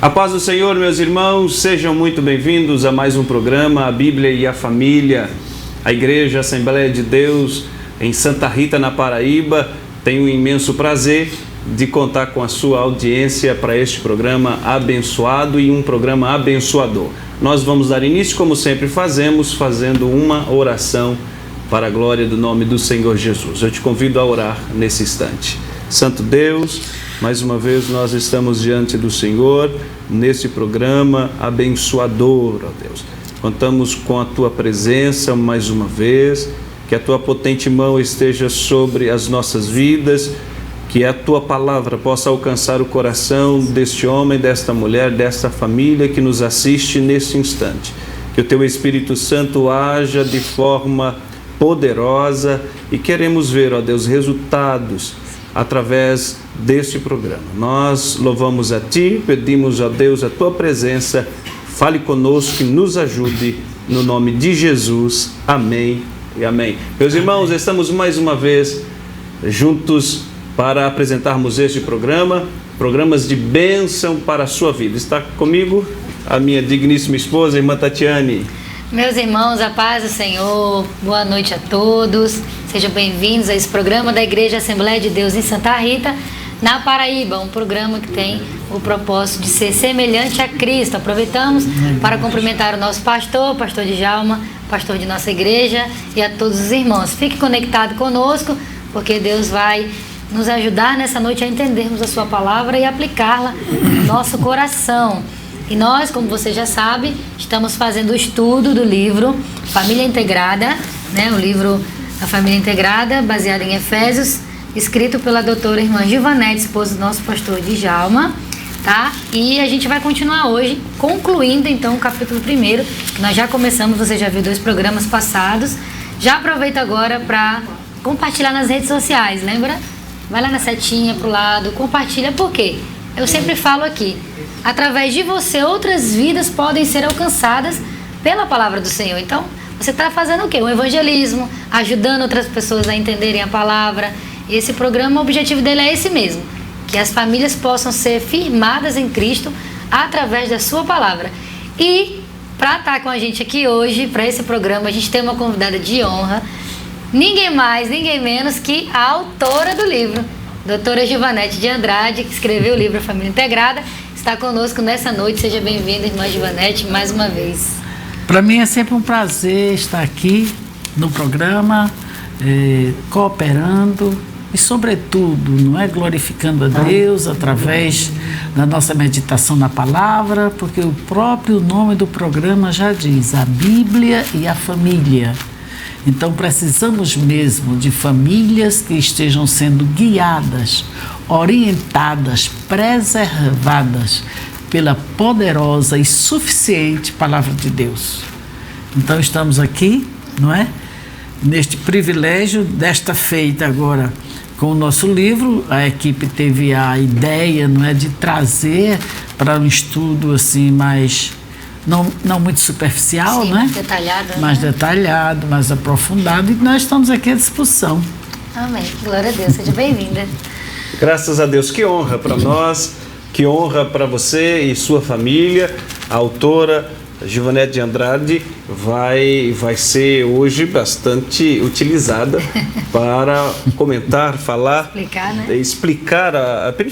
A paz do Senhor, meus irmãos, sejam muito bem-vindos a mais um programa, a Bíblia e a Família. A Igreja Assembleia de Deus em Santa Rita, na Paraíba, tem um imenso prazer de contar com a sua audiência para este programa abençoado e um programa abençoador. Nós vamos dar início, como sempre fazemos, fazendo uma oração para a glória do nome do Senhor Jesus. Eu te convido a orar nesse instante. Santo Deus, mais uma vez nós estamos diante do Senhor, nesse programa abençoador, ó Deus. Contamos com a Tua presença mais uma vez, que a Tua potente mão esteja sobre as nossas vidas, que a Tua palavra possa alcançar o coração deste homem, desta mulher, desta família que nos assiste nesse instante. Que o Teu Espírito Santo haja de forma poderosa e queremos ver, ó Deus, resultados através deste programa. Nós louvamos a Ti, pedimos a Deus a Tua presença, fale conosco e nos ajude, no nome de Jesus. Amém e amém. Meus irmãos, estamos mais uma vez juntos para apresentarmos este programa, programas de bênção para a sua vida. Está comigo a minha digníssima esposa, irmã Tatiane. Meus irmãos, a paz do Senhor, boa noite a todos, sejam bem-vindos a esse programa da Igreja Assembleia de Deus em Santa Rita, na Paraíba, um programa que tem o propósito de ser semelhante a Cristo. Aproveitamos para cumprimentar o nosso pastor Djalma, pastor de nossa igreja, e a todos os irmãos. Fique conectado conosco, porque Deus vai nos ajudar nessa noite a entendermos a sua palavra e aplicá-la no nosso coração. E nós, como você já sabe, estamos fazendo o estudo do livro Família Integrada, o livro da Família Integrada, baseado em Efésios, escrito pela doutora irmã Givanete, esposa do nosso pastor Djalma, tá? E a gente vai continuar hoje, concluindo então o capítulo 1, que nós já começamos, você já viu 2 programas passados. Já aproveita agora para compartilhar nas redes sociais, lembra? Vai lá na setinha pro lado, compartilha, por quê? Eu sempre falo aqui, através de você, outras vidas podem ser alcançadas pela palavra do Senhor. Então, você está fazendo o quê? Um evangelismo, ajudando outras pessoas a entenderem a palavra. Esse programa, o objetivo dele é esse mesmo, que as famílias possam ser firmadas em Cristo através da sua palavra. E, para estar com a gente aqui hoje, para esse programa, a gente tem uma convidada de honra, ninguém mais, ninguém menos que a autora do livro, doutora Givanete de Andrade, que escreveu o livro Família Integrada, está conosco nessa noite. Seja bem-vinda, irmã Givanete, mais uma vez. Para mim é sempre um prazer estar aqui no programa, cooperando e, sobretudo, glorificando a Deus através da nossa meditação na palavra, porque o próprio nome do programa já diz, a Bíblia e a Família. Então precisamos mesmo de famílias que estejam sendo guiadas, orientadas, preservadas pela poderosa e suficiente Palavra de Deus. Então estamos aqui, neste privilégio desta feita agora com o nosso livro. A equipe teve a ideia, de trazer para um estudo assim mais... Não muito superficial, sim, detalhado, mais detalhado, mais aprofundado, e nós estamos aqui à disposição. Amém. Glória a Deus. Seja bem-vinda. Graças a Deus. Que honra para nós, que honra para você e sua família. A autora Givanete de Andrade vai ser hoje bastante utilizada para comentar, falar, explicar,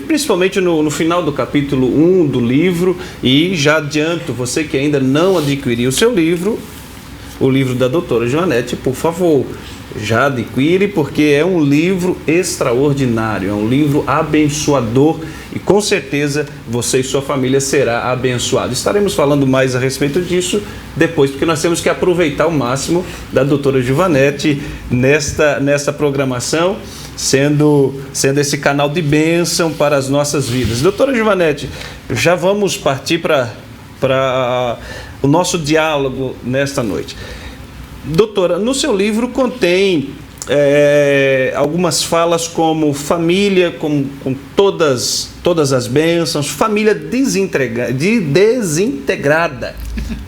principalmente no final do capítulo 1 do livro. E já adianto, você que ainda não adquiriu o seu livro, o livro da doutora Givanete, por favor, já adquire, porque é um livro extraordinário, é um livro abençoador e com certeza você e sua família será abençoado. Estaremos falando mais a respeito disso depois, porque nós temos que aproveitar o máximo da doutora Givanete nesta programação, sendo esse canal de bênção para as nossas vidas. Doutora Givanete, já vamos partir para o nosso diálogo nesta noite. Doutora, no seu livro contém algumas falas como família, com todas as bênçãos, família desintegrada.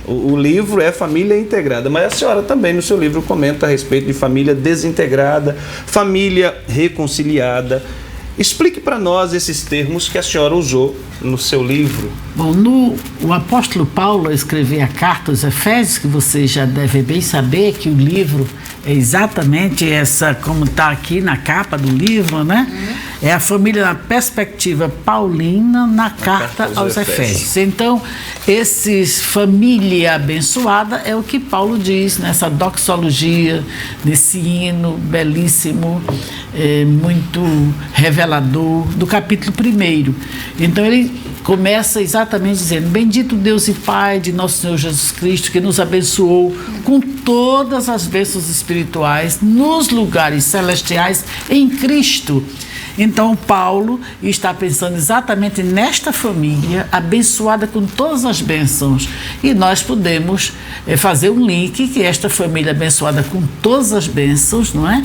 O livro é Família Integrada, mas a senhora também no seu livro comenta a respeito de família desintegrada, família reconciliada. Explique para nós esses termos que a senhora usou no seu livro. Bom, o apóstolo Paulo, ao escrever a carta aos Efésios, que vocês já devem bem saber que o livro é exatamente essa, como está aqui na capa do livro, né? É a família na perspectiva paulina na carta aos Efésios. Então, família abençoada é o que Paulo diz nessa doxologia, nesse hino belíssimo, muito revelador, do capítulo 1. Então, ele começa exatamente dizendo: bendito Deus e Pai de nosso Senhor Jesus Cristo, que nos abençoou com todas as bênçãos espirituais nos lugares celestiais em Cristo. Então, Paulo está pensando exatamente nesta família abençoada com todas as bênçãos. E nós podemos fazer um link que esta família abençoada com todas as bênçãos, não é?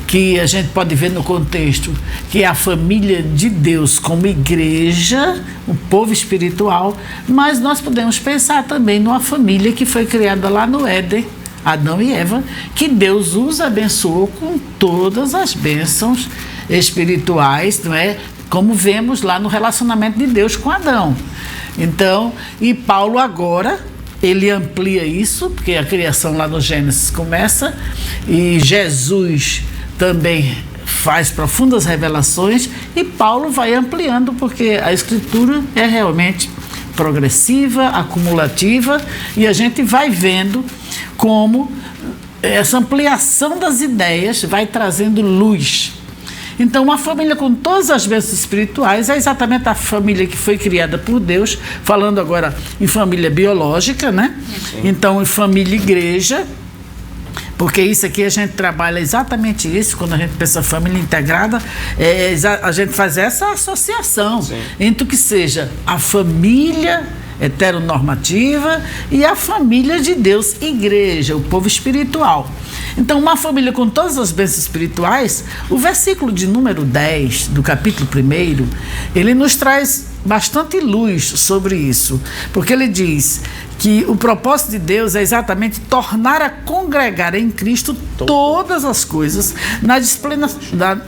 Que a gente pode ver no contexto, que é a família de Deus como igreja, o povo espiritual, mas nós podemos pensar também numa família que foi criada lá no Éden, Adão e Eva, que Deus os abençoou com todas as bênçãos espirituais, não é? Como vemos lá no relacionamento de Deus com Adão. Então, e Paulo agora, ele amplia isso, porque a criação lá no Gênesis começa, e Jesus também faz profundas revelações, e Paulo vai ampliando, porque a Escritura é realmente progressiva, acumulativa, e a gente vai vendo como essa ampliação das ideias vai trazendo luz. Então, uma família com todas as bênçãos espirituais é exatamente a família que foi criada por Deus, falando agora em família biológica, né? Então, em família igreja, porque isso aqui a gente trabalha exatamente isso, quando a gente pensa família integrada, a gente faz essa associação entre o que seja a família heteronormativa e a família de Deus, igreja, o povo espiritual. Então, uma família com todas as bênçãos espirituais, o versículo de número 10 do capítulo 1, ele nos traz bastante luz sobre isso, porque ele diz que o propósito de Deus é exatamente tornar a congregar em Cristo todas as coisas na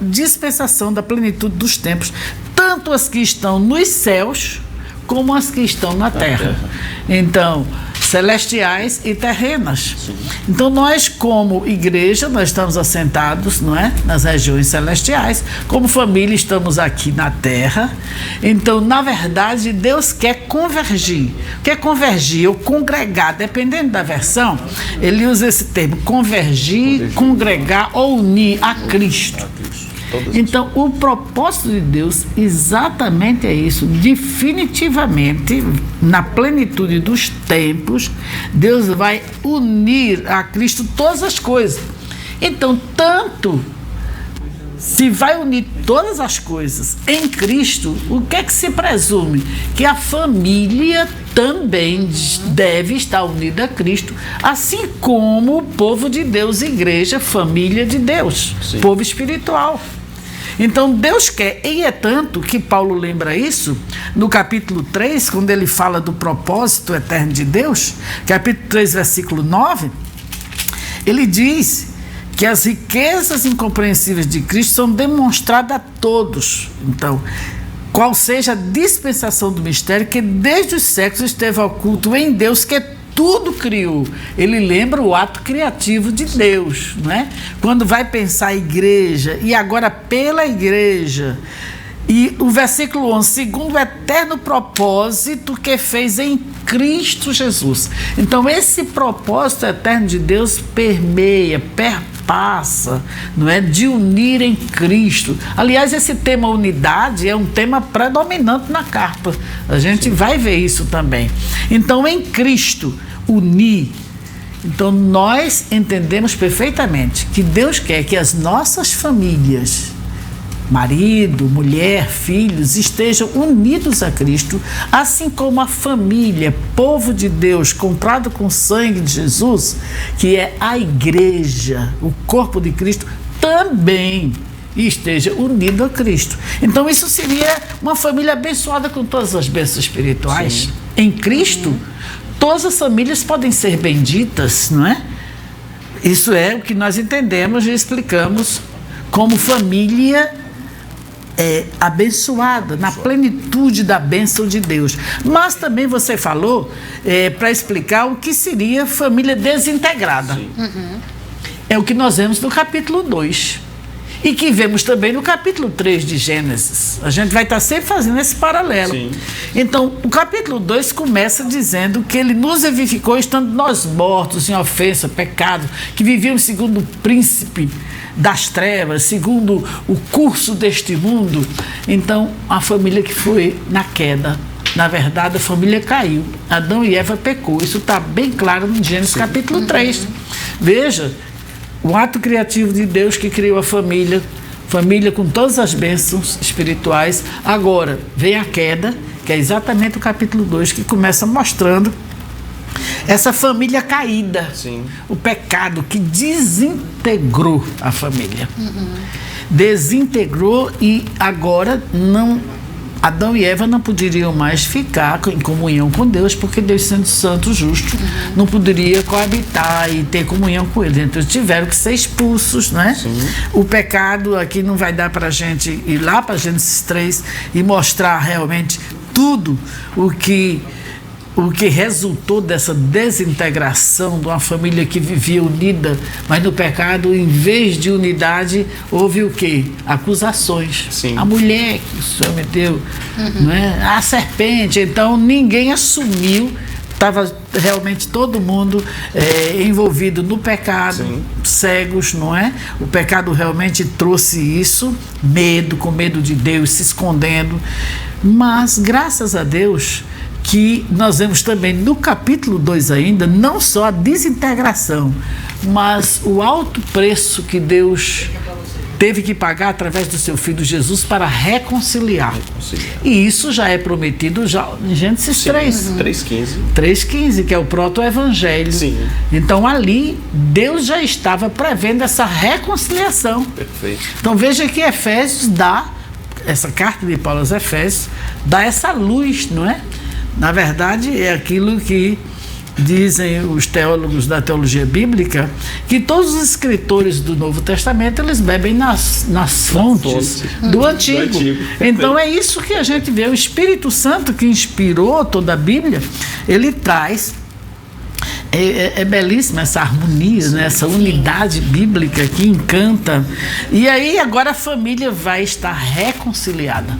dispensação da plenitude dos tempos, tanto as que estão nos céus como as que estão na terra. Então, celestiais e terrenas. Sim. Então, nós como igreja, nós estamos assentados, não é? Nas regiões celestiais. Como família, estamos aqui na terra. Então, na verdade, Deus quer convergir. Quer convergir ou congregar, dependendo da versão, ele usa esse termo, convergir, congregar ou unir a Cristo. Então, o propósito de Deus exatamente é isso. Definitivamente, na plenitude dos tempos, Deus vai unir a Cristo todas as coisas. Então, tanto se vai unir todas as coisas em Cristo, o que é que se presume? Que a família também deve estar unida a Cristo, assim como o povo de Deus, igreja, família de Deus, sim, povo espiritual. Então, Deus quer, e é tanto que Paulo lembra isso no capítulo 3, quando ele fala do propósito eterno de Deus, capítulo 3, versículo 9, ele diz que as riquezas incompreensíveis de Cristo são demonstradas a todos. Então, qual seja a dispensação do mistério que desde os séculos esteve oculto em Deus, que tudo criou. Ele lembra o ato criativo de Deus, não é? Quando vai pensar a igreja, e agora pela igreja. E o versículo 11, segundo o eterno propósito que fez em Cristo Jesus. Então, esse propósito eterno de Deus permeia, perpassa, não é? De unir em Cristo. Aliás, esse tema unidade é um tema predominante na carta. A gente vai ver isso também. Então, em Cristo, unir. Então, nós entendemos perfeitamente que Deus quer que as nossas famílias, marido, mulher, filhos, estejam unidos a Cristo, assim como a família, povo de Deus, comprado com sangue de Jesus, que é a igreja, o corpo de Cristo, também esteja unido a Cristo. Então, isso seria uma família abençoada com todas as bênçãos espirituais. Sim. Em Cristo, todas as famílias podem ser benditas, não é? Isso é o que nós entendemos e explicamos como família abençoada, na plenitude da bênção de Deus. Mas também você falou para explicar o que seria família desintegrada. É o que nós vemos no capítulo 2. E que vemos também no capítulo 3 de Gênesis. A gente vai estar sempre fazendo esse paralelo. Sim. Então, o capítulo 2 começa dizendo que ele nos vivificou estando nós mortos em ofensa, pecado, que vivíamos segundo o príncipe das trevas, segundo o curso deste mundo. Então, a família que foi na queda, na verdade, a família caiu. Adão e Eva pecou. Isso está bem claro no Gênesis capítulo 3. Veja, o ato criativo de Deus que criou a família com todas as bênçãos espirituais. Agora, vem a queda, que é exatamente o capítulo 2, que começa mostrando essa família caída. Sim. O pecado que desintegrou a família. Desintegrou e agora Adão e Eva não poderiam mais ficar em comunhão com Deus, porque Deus, sendo santo, justo, não poderia coabitar e ter comunhão com Ele. Então, tiveram que ser expulsos, né? Sim. O pecado aqui não vai dar para a gente ir lá para Gênesis 3 e mostrar realmente tudo o que resultou dessa desintegração de uma família que vivia unida, mas no pecado, em vez de unidade, houve o quê? Acusações. Sim. A mulher que o Senhor me deu, né? A serpente. Então, ninguém assumiu, estava realmente todo mundo envolvido no pecado. Sim. Cegos, não é? O pecado realmente trouxe isso, com medo de Deus, se escondendo. Mas, graças a Deus, que nós vemos também no capítulo 2 ainda, não só a desintegração, mas o alto preço que Deus teve que pagar através do seu Filho Jesus para reconciliar. E isso já é prometido já em Gênesis 3. 3,15. 3,15, que é o proto-evangelho. Sim. Então ali, Deus já estava prevendo essa reconciliação. Perfeito. Então veja que Efésios essa carta de Paulo aos Efésios, dá essa luz, não é? Na verdade, é aquilo que dizem os teólogos da teologia bíblica, que todos os escritores do Novo Testamento, eles bebem nas fontes do Antigo. Então é isso que a gente vê. O Espírito Santo, que inspirou toda a Bíblia, ele traz. É belíssima essa harmonia, né? Essa unidade bíblica que encanta. E aí agora a família vai estar reconciliada.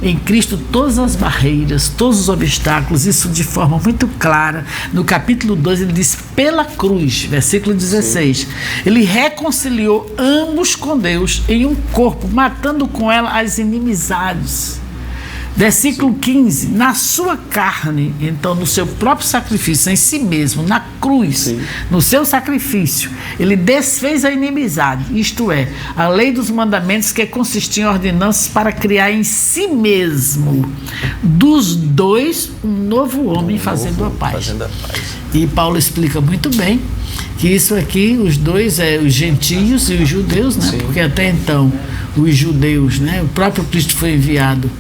Em Cristo, todas as barreiras, todos os obstáculos, isso de forma muito clara. No capítulo 2, ele diz: pela cruz, versículo 16, sim, ele reconciliou ambos com Deus em um corpo, matando com ela as inimizades. Versículo 15, na sua carne, então no seu próprio sacrifício, em si mesmo, na cruz, sim, no seu sacrifício, ele desfez a inimizade, isto é, a lei dos mandamentos, que consistia em ordenanças para criar em si mesmo, dos dois, um novo homem fazendo a paz. E Paulo explica muito bem que isso aqui, os dois, os gentios e os judeus, né? Porque até então os judeus, né? O próprio Cristo foi enviado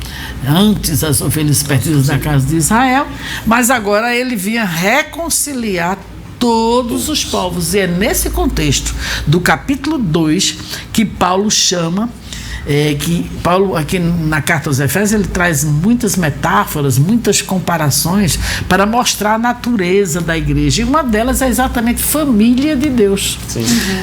antes as ovelhas perdidas da casa de Israel, mas agora ele vinha reconciliar todos os povos. E é nesse contexto do capítulo 2 que Paulo chama, que Paulo aqui na carta aos Efésios, ele traz muitas metáforas, muitas comparações para mostrar a natureza da igreja, e uma delas é exatamente família de Deus.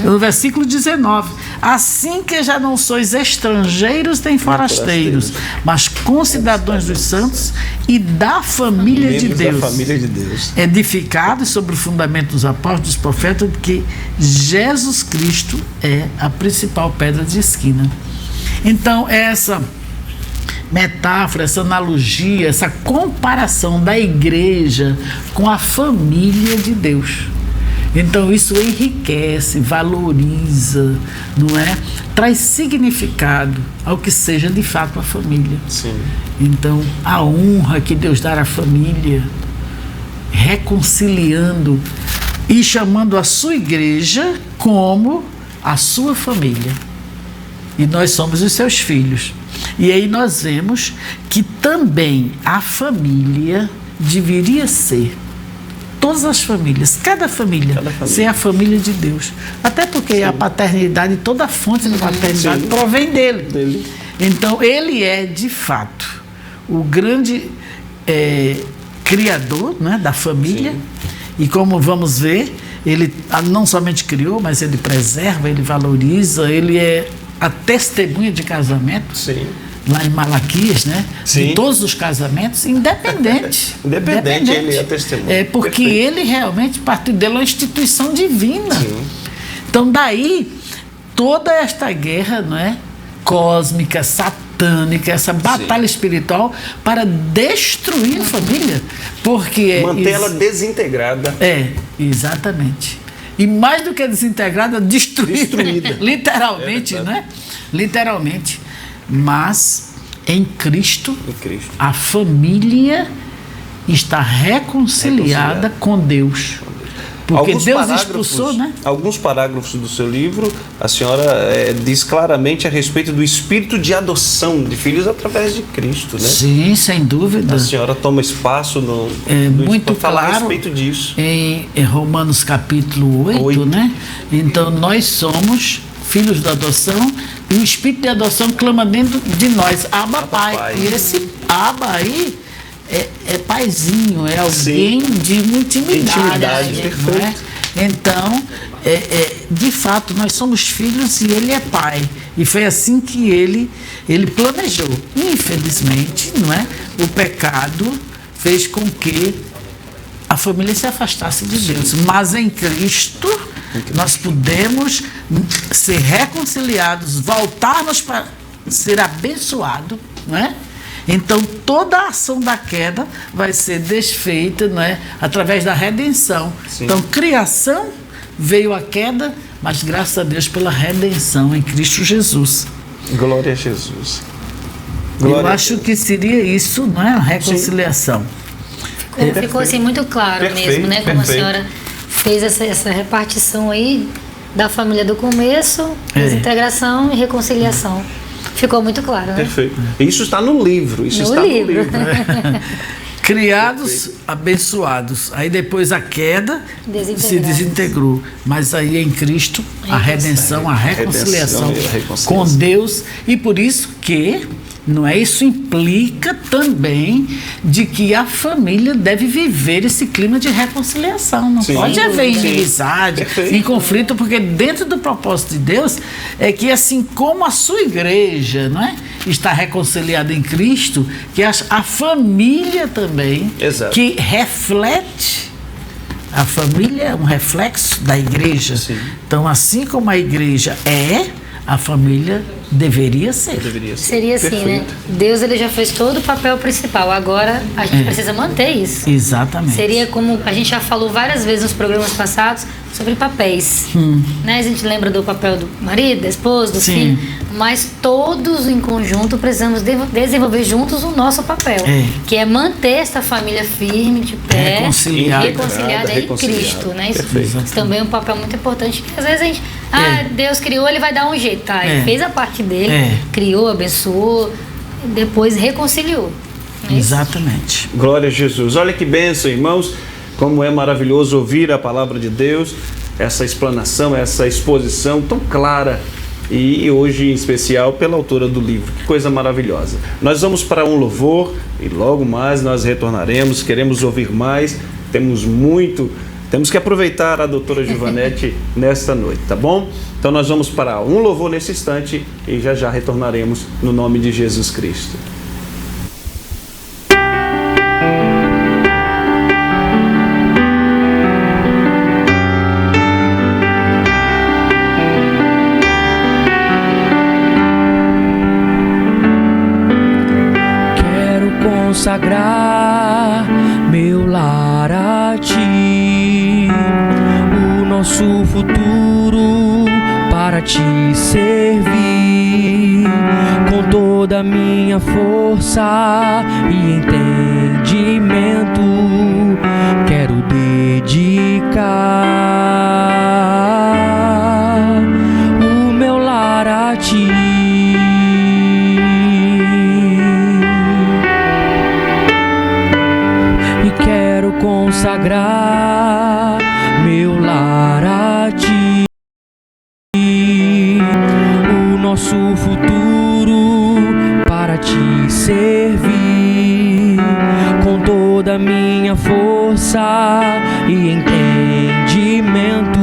No versículo 19, assim que já não sois estrangeiros nem forasteiros, mas concidadãos dos santos e da família de Deus, edificados sobre o fundamento dos apóstolos, dos profetas, de que Jesus Cristo é a principal pedra de esquina. Então, essa metáfora, essa analogia, essa comparação da igreja com a família de Deus. Então, isso enriquece, valoriza, não é? Traz significado ao que seja de fato a família. Sim. Então, a honra que Deus dá à família, reconciliando e chamando a sua igreja como a sua família. E nós somos os seus filhos. E aí nós vemos que também a família deveria ser, todas as famílias, cada família ser a família de Deus. Até porque a paternidade, toda a fonte da paternidade provém dele. Então, ele é, de fato, o grande criador, né, da família. Sim. E como vamos ver, ele não somente criou, mas ele preserva, ele valoriza, ele é a testemunha de casamento. Sim. Lá em Malaquias, né? Sim. De todos os casamentos, independente. Independente, ele é testemunha. É porque Perfeito. Ele realmente partiu dele uma instituição divina. Sim. Então, daí, toda esta guerra, não é? Cósmica, satânica, essa batalha Sim. espiritual para destruir a família. Porque mantê-la desintegrada. Exatamente. E mais do que desintegrada, destruída. Literalmente, né? Literalmente. Mas em Cristo, a família está reconciliada com Deus. Porque Deus expulsou, né? Alguns parágrafos do seu livro, a senhora diz claramente a respeito do espírito de adoção de filhos através de Cristo, né? Sim, sem dúvida. A senhora toma espaço muito para falar claro, a respeito disso. Em Romanos capítulo 8, né? Então, nós somos filhos da adoção e o espírito de adoção clama dentro de nós, Abba Pai. E esse Abba aí é paizinho, é alguém Sim. de intimidade, não é? Então, de fato, nós somos filhos e ele é pai. E foi assim que ele planejou. Infelizmente, não é? O pecado fez com que a família se afastasse de Deus. Mas em Cristo, nós podemos ser reconciliados, voltarmos para ser abençoado, não é? Então, toda a ação da queda vai ser desfeita, não é? Através da redenção. Sim. Então, criação, veio a queda, mas graças a Deus pela redenção em Cristo Jesus. Glória a Jesus. Eu acho que seria isso, não é? A reconciliação. Ficou assim muito claro mesmo, né? Como a senhora fez essa repartição aí da família do começo, desintegração e reconciliação. Ficou muito claro, né? Perfeito. Isso está no livro. Isso está no livro. Criados, abençoados. Aí depois a queda se desintegrou. Mas aí em Cristo, a redenção, a reconciliação com Deus. E por isso que, não é? Isso implica também de que a família deve viver esse clima de reconciliação. Não pode haver inimizade, em conflito, porque dentro do propósito de Deus é que, assim como a sua igreja, não é? Está reconciliada em Cristo, que a família também, Exato. Que reflete. A família é um reflexo da igreja. Sim. Então, assim como a igreja a família deveria ser. Seria assim, Perfeito. Né? Deus ele já fez todo o papel principal. Agora a gente precisa manter isso. Exatamente. Seria como a gente já falou várias vezes nos programas passados sobre papéis. Né? A gente lembra do papel do marido, da esposa, do filho. Mas todos em conjunto precisamos desenvolver juntos o nosso papel. Que é manter essa família firme, de pé, reconciliada em Cristo. Né? Isso também é um papel muito importante. Que às vezes a gente... Deus criou, ele vai dar um jeito. Tá? Ele fez a parte dele, criou, abençoou, depois reconciliou. Exatamente. Glória a Jesus. Olha que bênção, irmãos. Como é maravilhoso ouvir a palavra de Deus, essa explanação, essa exposição tão clara e hoje em especial pela autora do livro. Que coisa maravilhosa. Nós vamos para um louvor e logo mais nós retornaremos, queremos ouvir mais, temos que aproveitar a doutora Giovanete nesta noite, tá bom? Então nós vamos para um louvor nesse instante e já retornaremos no nome de Jesus Cristo. Quero consagrar meu lar a Ti, o nosso futuro para Te servir, com toda a minha força e entendimento, quero dedicar o meu lar a Ti. E quero consagrar meu lar a Ti, o nosso futuro força e entendimento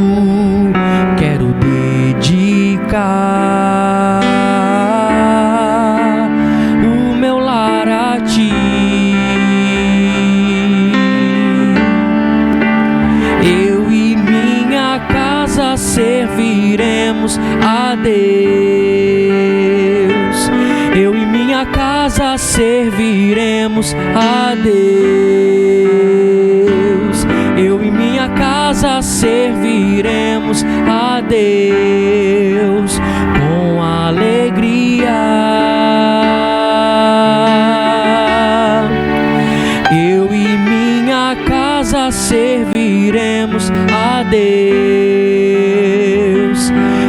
quero dedicar o meu lar a ti. Eu e minha casa serviremos a Deus. Eu e minha casa serviremos a Deus. Eu e minha casa serviremos a Deus com alegria. Eu e minha casa serviremos a Deus.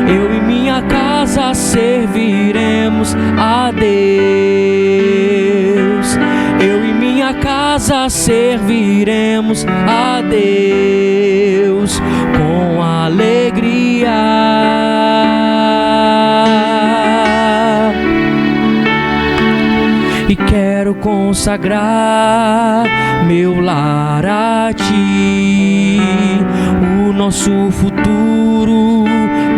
Eu e minha casa serviremos a Deus. Eu e minha casa serviremos a Deus com alegria. E quero consagrar meu lar a ti, o nosso futuro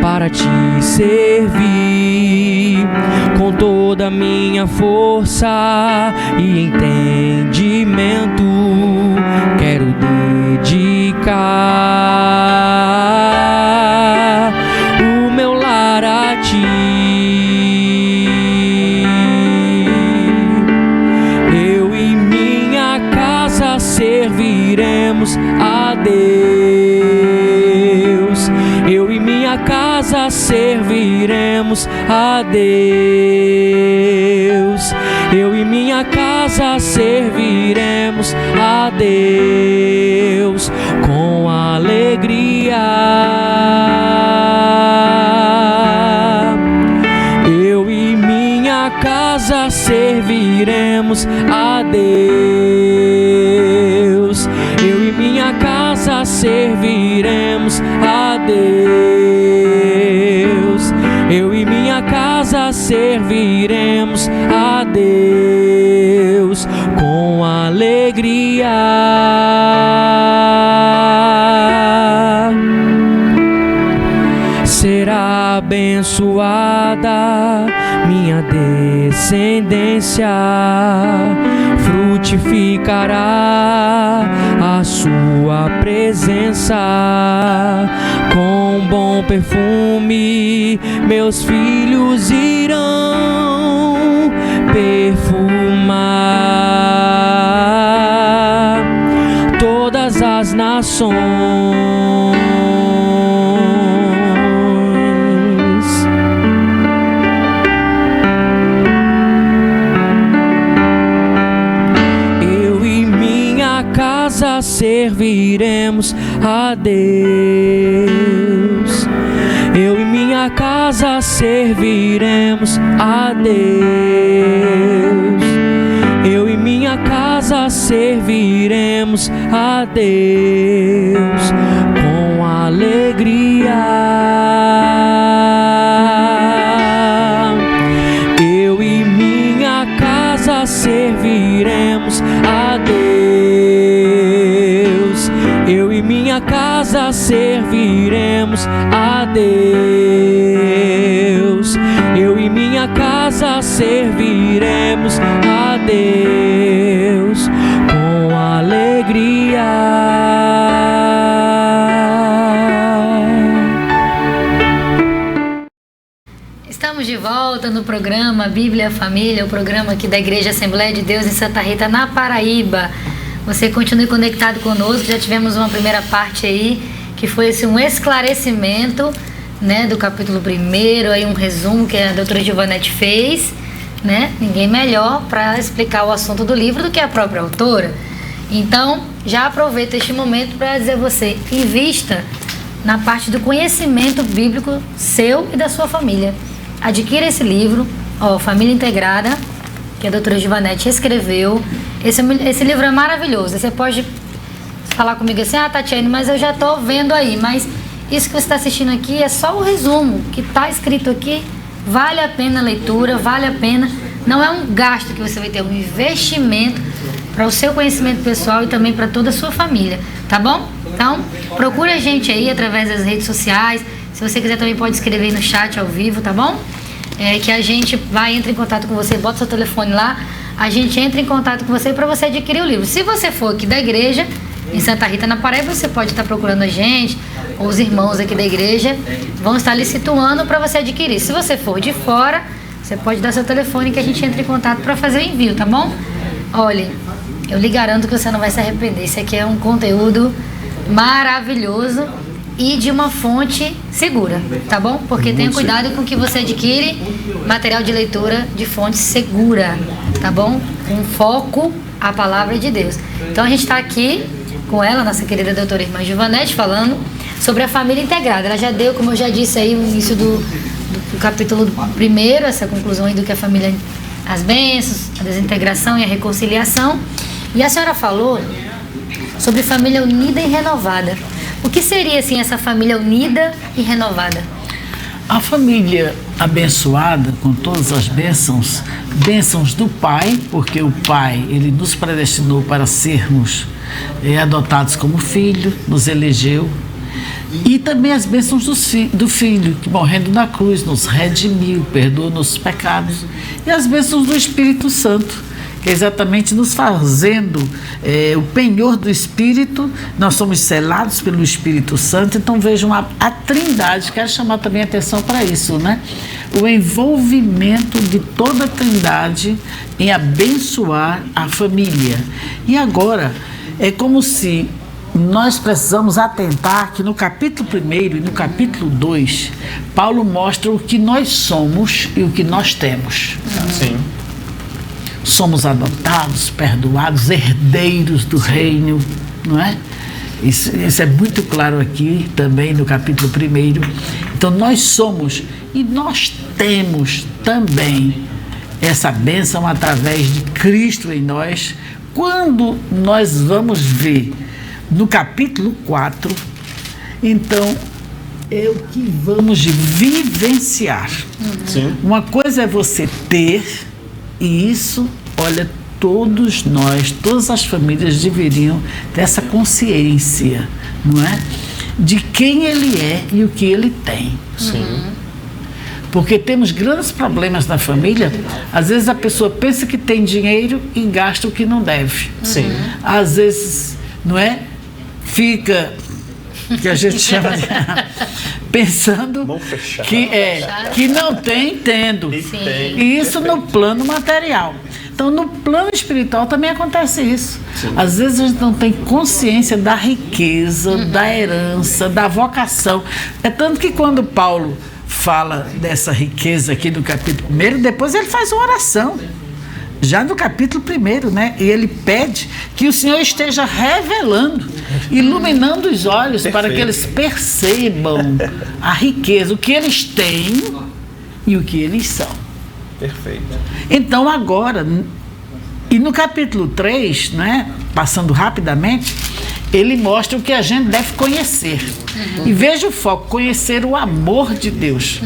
para te servir com toda a minha força e entendimento. Quero dedicar o meu lar a ti. Eu e minha casa serviremos a Deus. Eu e minha casa serviremos a Deus. Eu e minha casa serviremos a Deus com alegria. Eu e minha casa serviremos a Deus. Eu e minha casa serviremos a Deus. Eu e minha casa serviremos a Deus com alegria. Será abençoada minha descendência, frutificará a sua presença. Com bom perfume meus filhos irão perfumar todas as nações. Serviremos a Deus. Eu e minha casa serviremos a Deus. Eu e minha casa serviremos a Deus com alegria. Eu e minha casa serviremos a Deus. Eu e minha casa serviremos a Deus. Eu e minha casa serviremos a Deus com alegria. Estamos de volta no programa Bíblia e Família, o programa aqui da Igreja Assembleia de Deus em Santa Rita, na Paraíba. Você continue conectado conosco. Já tivemos uma primeira parte aí, que foi um esclarecimento, né, do capítulo 1, aí um resumo que a doutora Giovanete fez, né? Ninguém melhor para explicar o assunto do livro do que a própria autora. Então, já aproveito este momento para dizer a você, invista na parte do conhecimento bíblico seu e da sua família. Adquira esse livro, Família Integrada, que a doutora Giovanete escreveu. Esse livro é maravilhoso. Você pode falar comigo assim, Tatiane, mas eu já estou vendo aí. Mas isso que você está assistindo aqui é só o resumo que está escrito aqui. Vale a pena a leitura, vale a pena. Não é um gasto que você vai ter, um investimento para o seu conhecimento pessoal e também para toda a sua família, tá bom? Então, procure a gente aí através das redes sociais. Se você quiser também pode escrever no chat ao vivo, tá bom? Que a gente entra em contato com você, bota seu telefone lá, a gente entra em contato com você para você adquirir o livro. Se você for aqui da igreja, em Santa Rita, na Paraíba, você pode estar procurando a gente, ou os irmãos aqui da igreja vão estar lhe situando para você adquirir. Se você for de fora, você pode dar seu telefone que a gente entra em contato para fazer o envio, tá bom? Olha, eu lhe garanto que você não vai se arrepender. Esse aqui é um conteúdo maravilhoso e de uma fonte segura, tá bom? Porque tenha cuidado com que você adquire material de leitura de fonte segura, tá bom? Com foco à palavra de Deus. Então a gente está aqui com ela, nossa querida doutora irmã Givanete, falando sobre a família integrada. Ela já deu, como eu já disse aí, no início do capítulo 1, essa conclusão aí do que a família, as bênçãos, a desintegração e a reconciliação. E a senhora falou sobre família unida e renovada. O que seria, assim, essa família unida e renovada? A família abençoada com todas as bênçãos do Pai, porque o Pai, Ele nos predestinou para sermos adotados como filho, nos elegeu, e também as bênçãos do Filho, que morrendo na cruz nos redimiu, perdoou nossos pecados, e as bênçãos do Espírito Santo, que é exatamente nos fazendo o penhor do Espírito. Nós somos selados pelo Espírito Santo. Então vejam a Trindade, quero chamar também a atenção para isso, né? O envolvimento de toda a Trindade em abençoar a família. E agora, é como se nós precisamos atentar que no capítulo 1 e no capítulo 2, Paulo mostra o que nós somos e o que nós temos. Sim. Somos adotados, perdoados, herdeiros do reino, não é? Isso é muito claro aqui também no capítulo 1. Então nós somos e nós temos também essa bênção através de Cristo em nós. Quando nós vamos ver no capítulo 4, então é o que vamos vivenciar. Sim. Uma coisa é você ter, e isso, olha, todos nós, todas as famílias deveriam ter essa consciência, não é? De quem ele é e o que ele tem. Sim. Porque temos grandes problemas na família. Às vezes a pessoa pensa que tem dinheiro e gasta o que não deve. Sim. Às vezes, não é? Fica, que a gente chama de, pensando que não tem, tendo. E isso no plano material. Então, no plano espiritual também acontece isso. Sim. Às vezes a gente não tem consciência da riqueza, da herança, da vocação. É tanto que quando Paulo fala dessa riqueza aqui no capítulo 1, depois ele faz uma oração. Já no capítulo 1, né? E ele pede que o Senhor esteja revelando, iluminando os olhos para que eles percebam a riqueza, o que eles têm e o que eles são. Perfeito. Então agora, e no capítulo 3, né, passando rapidamente, ele mostra o que a gente deve conhecer. E veja o foco, conhecer o amor de Deus,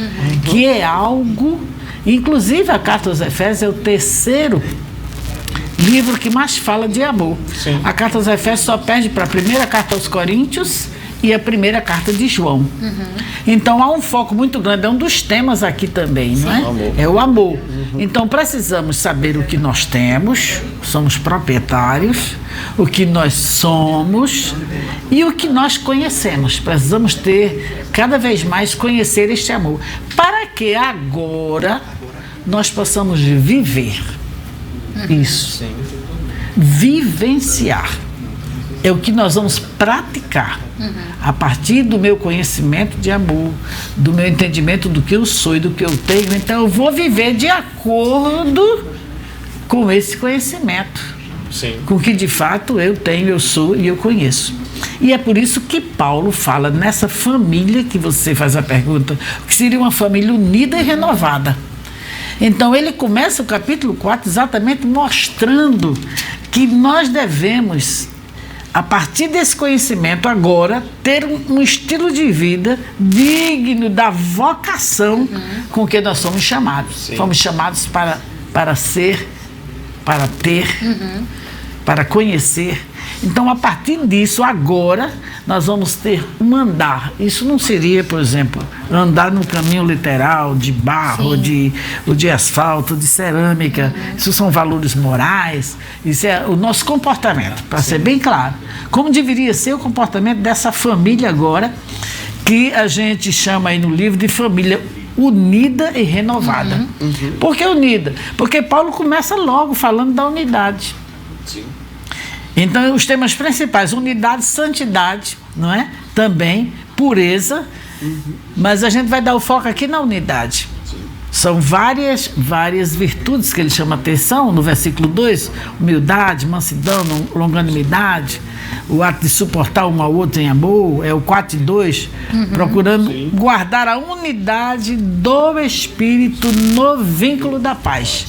que é algo, inclusive a Carta aos Efésios é o 3º livro que mais fala de amor. Sim. A Carta aos Efésios só perde para a primeira carta aos Coríntios e a primeira carta de João. Então há um foco muito grande, é um dos temas aqui também, não é? Amor. É o amor. Então precisamos saber o que nós temos, somos proprietários, o que nós somos e o que nós conhecemos. Precisamos ter cada vez mais conhecer este amor, para que agora nós possamos viver isso. Sim. Vivenciar. É o que nós vamos praticar a partir do meu conhecimento de amor, do meu entendimento do que eu sou e do que eu tenho. Então eu vou viver de acordo com esse conhecimento. Sim. Com o que de fato eu tenho, eu sou e eu conheço. E é por isso que Paulo fala nessa família que você faz a pergunta, que seria uma família unida e renovada. Então ele começa o capítulo 4 exatamente mostrando que nós devemos, a partir desse conhecimento agora, ter um estilo de vida digno da vocação com que nós somos chamados. Sim. Fomos chamados para ser, para ter para conhecer. Então, a partir disso, agora, nós vamos ter um andar. Isso não seria, por exemplo, andar no caminho literal, de barro, ou de asfalto, de cerâmica. Isso são valores morais. Isso é o nosso comportamento, para ser bem claro. Como deveria ser o comportamento dessa família agora, que a gente chama aí no livro de família unida e renovada. Por que unida? Porque Paulo começa logo falando da unidade. Sim. Então, os temas principais, unidade, santidade, não é? Também, pureza, mas a gente vai dar o foco aqui na unidade. Sim. São várias virtudes que ele chama atenção, no versículo 2, humildade, mansidão, longanimidade, o ato de suportar um ao outro em amor, é o 4 e 2, procurando guardar a unidade do Espírito no vínculo da paz.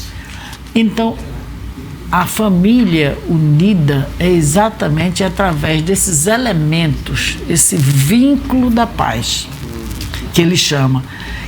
Então, a família unida é exatamente através desses elementos, esse vínculo da paz, que ele chama,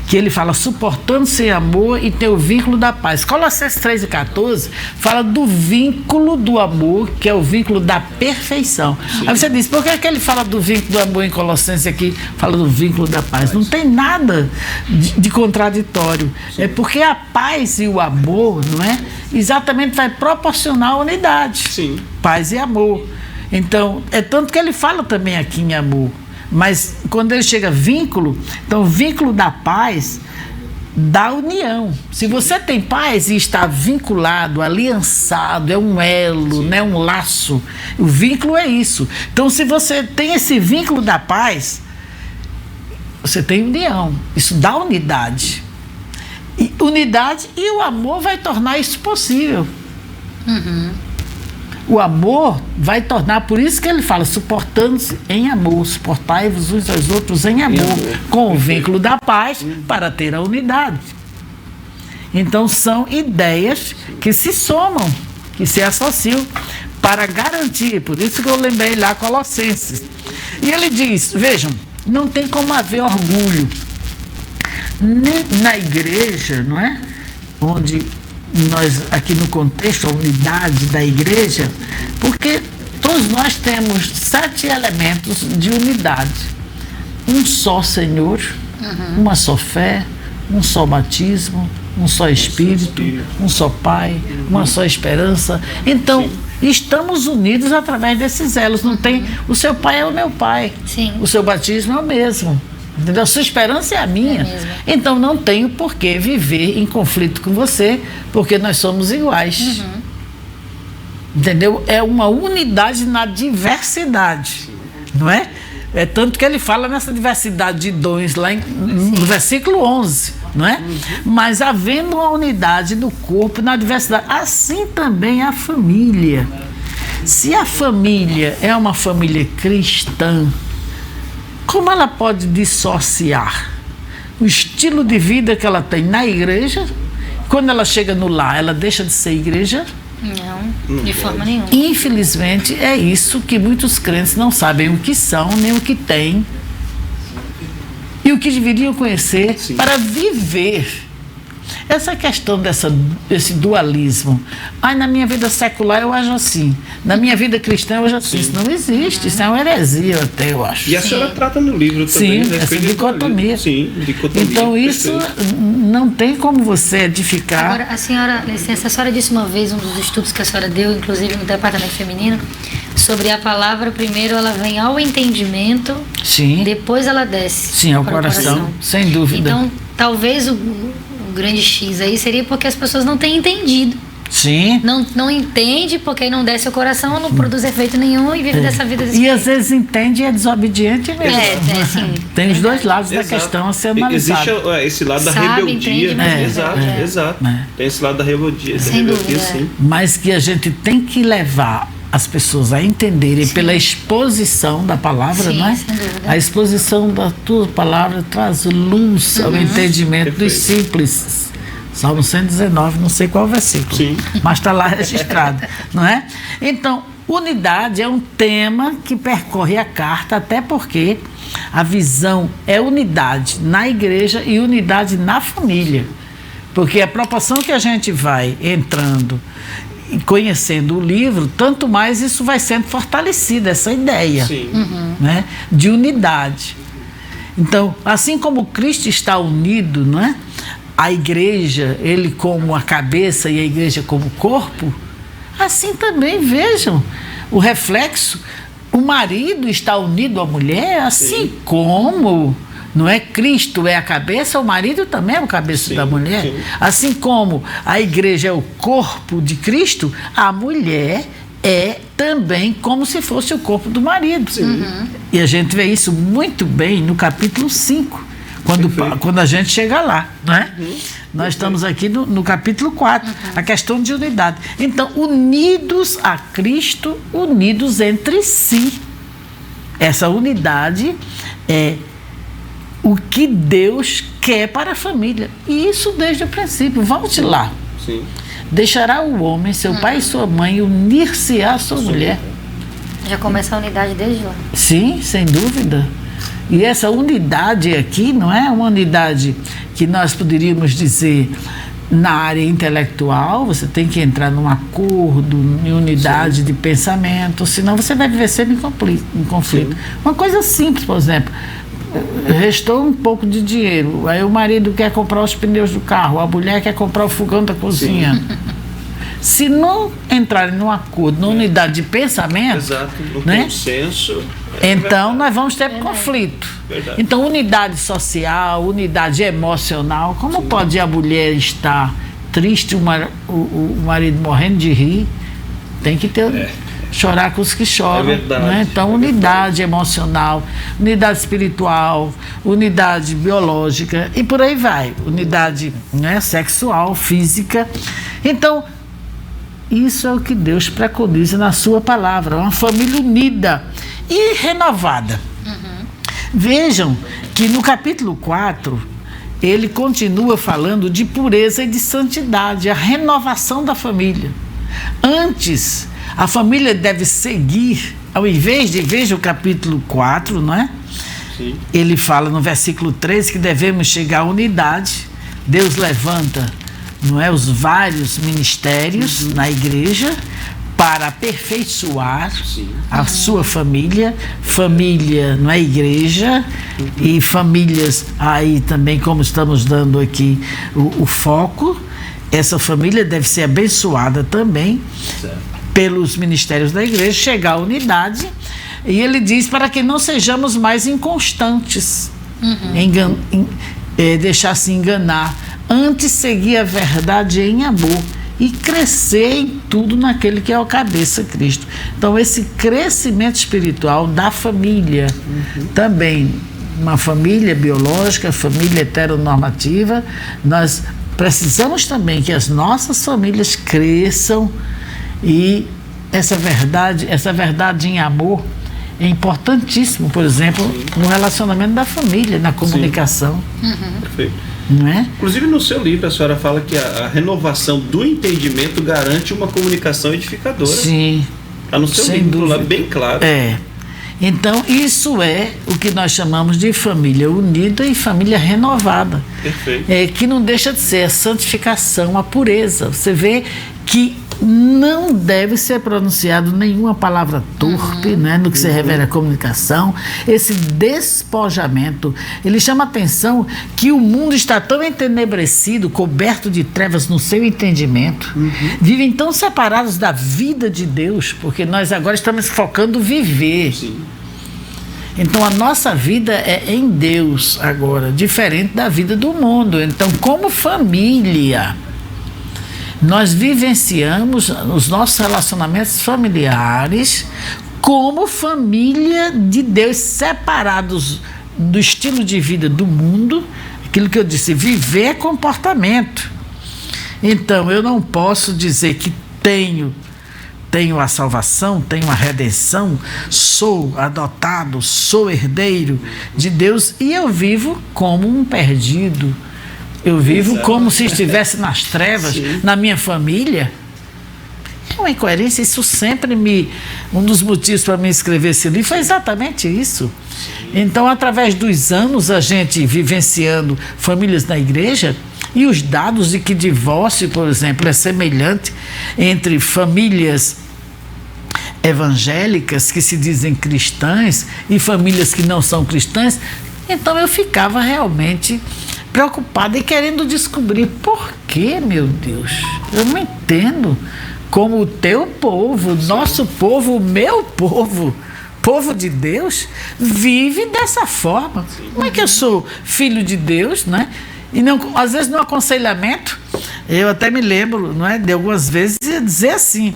que ele fala suportando-se em amor e ter o vínculo da paz. Colossenses 3:14 fala do vínculo do amor, que é o vínculo da perfeição. Aí você diz, por que é que ele fala do vínculo do amor em Colossenses aqui, fala do vínculo da paz? Não tem nada de contraditório. É porque a paz e o amor, não é? Exatamente vai proporcionar a unidade. Sim. Paz e amor. Então, é tanto que ele fala também aqui em amor. Mas quando ele chega a vínculo, então o vínculo da paz, da união. Se você tem paz e está vinculado, aliançado, é um elo, né, um laço. O vínculo é isso. Então, se você tem esse vínculo da paz, você tem união. Isso dá unidade. E unidade e o amor vai tornar isso possível. O amor vai tornar, por isso que ele fala, suportando-se em amor, suportai-vos uns aos outros em amor, com o vínculo da paz, para ter a unidade. Então, são ideias que se somam, que se associam para garantir, por isso que eu lembrei lá Colossenses. E ele diz, vejam, não tem como haver orgulho, nem na igreja, não é? Onde nós, aqui no contexto, a unidade da igreja, porque todos nós temos 7 elementos de unidade. Um só Senhor, uma só fé, um só batismo, um só Espírito, um só Pai, uma só esperança. Então, estamos unidos através desses elos. Não tem, o seu pai é o meu pai, o seu batismo é o mesmo. Entendeu? A sua esperança é a minha. Então não tenho por que viver em conflito com você, porque nós somos iguais. Entendeu? É uma unidade na diversidade. Não é? É tanto que ele fala nessa diversidade de dons lá no versículo 11. Não é? Mas havendo uma unidade do corpo na diversidade, assim também a família. Se a família é uma família cristã, como ela pode dissociar o estilo de vida que ela tem na igreja? Quando ela chega no lar, ela deixa de ser igreja? Não, de forma nenhuma. Infelizmente, é isso que muitos crentes não sabem o que são, nem o que têm, e o que deveriam conhecer para viver. Essa questão desse dualismo. Na minha vida secular eu ajo assim, na minha vida cristã eu ajo assim. Isso não existe, isso é uma heresia até, eu acho. E a senhora trata no livro também. Sim, essa dicotomia. Sim, dicotomia. Então isso não tem como você edificar. Agora, a senhora, licença, a senhora disse uma vez, um dos estudos que a senhora deu, inclusive no departamento feminino, sobre a palavra, primeiro ela vem ao entendimento, depois ela desce. Sim, ao coração, sem dúvida. Então, talvez o grande X aí seria porque as pessoas não têm entendido. Sim. Não entende, porque aí não desce o coração, não produz efeito nenhum e vive dessa vida desse E às vezes entende e é desobediente mesmo. Sim. Tem os dois lados da questão a ser analisado. Existe esse lado da rebeldia. Exato. Tem esse lado da rebeldia. Sem dúvida. Sim. Mas que a gente tem que levar as pessoas a entenderem pela exposição da palavra, não é? Sem dúvida. A exposição da tua palavra traz luz ao entendimento dos simples. Salmo 119, não sei qual versículo, mas está lá registrado, não é? Então, unidade é um tema que percorre a carta, até porque a visão é unidade na igreja e unidade na família. Porque a proporção que a gente vai entrando conhecendo o livro, tanto mais isso vai sendo fortalecido, essa ideia, Sim. né, de unidade. Então, assim como Cristo está unido, não é? A igreja, ele como a cabeça e a igreja como corpo, assim também, vejam, o reflexo, o marido está unido à mulher, assim como, não é? Cristo é a cabeça, o marido também é o cabeça da mulher. Sim. Assim como a igreja é o corpo de Cristo, a mulher é também como se fosse o corpo do marido. E a gente vê isso muito bem no capítulo 5, quando a gente chega lá, não é? Nós estamos aqui no capítulo 4, a questão de unidade. Então, unidos a Cristo, unidos entre si. Essa unidade é o que Deus quer para a família. E isso desde o princípio. Volte lá. Sim. Deixará o homem, seu pai e sua mãe, unir-se à sua mulher. Já começa a unidade desde lá. Sim, sem dúvida. E essa unidade aqui não é uma unidade que nós poderíamos dizer na área intelectual, você tem que entrar num acordo, em unidade de pensamento, senão você vai viver sempre em conflito. Uma coisa simples, por exemplo, restou um pouco de dinheiro, aí o marido quer comprar os pneus do carro, a mulher quer comprar o fogão da cozinha. Se não entrarem num acordo, numa unidade de pensamento, Exato, no né? consenso. Então nós vamos ter conflito. Verdade. Então, unidade social, unidade emocional. Como pode a mulher estar triste, o marido morrendo de rir? Tem que ter chorar com os que choram. É verdade. Né? Então, unidade emocional, unidade espiritual, unidade biológica e por aí vai. Unidade, né, sexual, física. Então, isso é o que Deus preconiza na sua palavra. Uma família unida e renovada. Vejam que no capítulo 4, ele continua falando de pureza e de santidade, a renovação da família. Antes, a família deve seguir, ao invés de, veja o capítulo 4, não é? Sim. Ele fala no versículo 13 que devemos chegar à unidade. Deus levanta, não é, os vários ministérios na igreja para aperfeiçoar a sua família, não é, igreja, e famílias aí também, como estamos dando aqui o foco, essa família deve ser abençoada também pelos ministérios da igreja, chegar à unidade, e ele diz para que não sejamos mais inconstantes, deixar-se enganar, antes seguir a verdade em amor e crescer em tudo naquele que é o cabeça, Cristo. Então, esse crescimento espiritual da família, também uma família biológica, família heteronormativa, nós precisamos também que as nossas famílias cresçam, e essa verdade em amor é importantíssimo, por exemplo, no relacionamento da família, na comunicação. Perfeito. Não é? Inclusive, no seu livro, a senhora fala que a renovação do entendimento garante uma comunicação edificadora. Sim. Está no seu Sem livro lá, dúvida. bem claro. Então, isso é o que nós chamamos de família unida e família renovada. Perfeito. Que não deixa de ser a santificação, a pureza. Você vê que não deve ser pronunciado nenhuma palavra torpe, né, no que se refere à comunicação. Esse despojamento, ele chama a atenção que o mundo está tão entenebrecido, coberto de trevas no seu entendimento, vivem tão separados da vida de Deus, porque nós agora estamos focando viver. Sim. Então a nossa vida é em Deus agora, diferente da vida do mundo. Então, como família, nós vivenciamos os nossos relacionamentos familiares como família de Deus, separados do estilo de vida do mundo. Aquilo que eu disse, viver é comportamento. Então, eu não posso dizer que tenho a salvação, tenho a redenção, sou adotado, sou herdeiro de Deus, e eu vivo como um perdido. Eu vivo como se estivesse nas trevas, na minha família. É uma incoerência. Isso sempre um dos motivos para me escrever esse livro foi exatamente isso. Então, através dos anos, a gente vivenciando famílias na igreja, E os dados de que divórcio, por exemplo, é semelhante entre famílias evangélicas que se dizem cristãs e famílias que não são cristãs, então eu ficava realmente preocupada e querendo descobrir por que, meu Deus, eu não entendo como o teu povo, nosso povo, o meu povo, povo de Deus, vive dessa forma. Como é que eu sou filho de Deus, né? E não, às vezes no aconselhamento, eu até me lembro, não é, de algumas vezes dizer assim,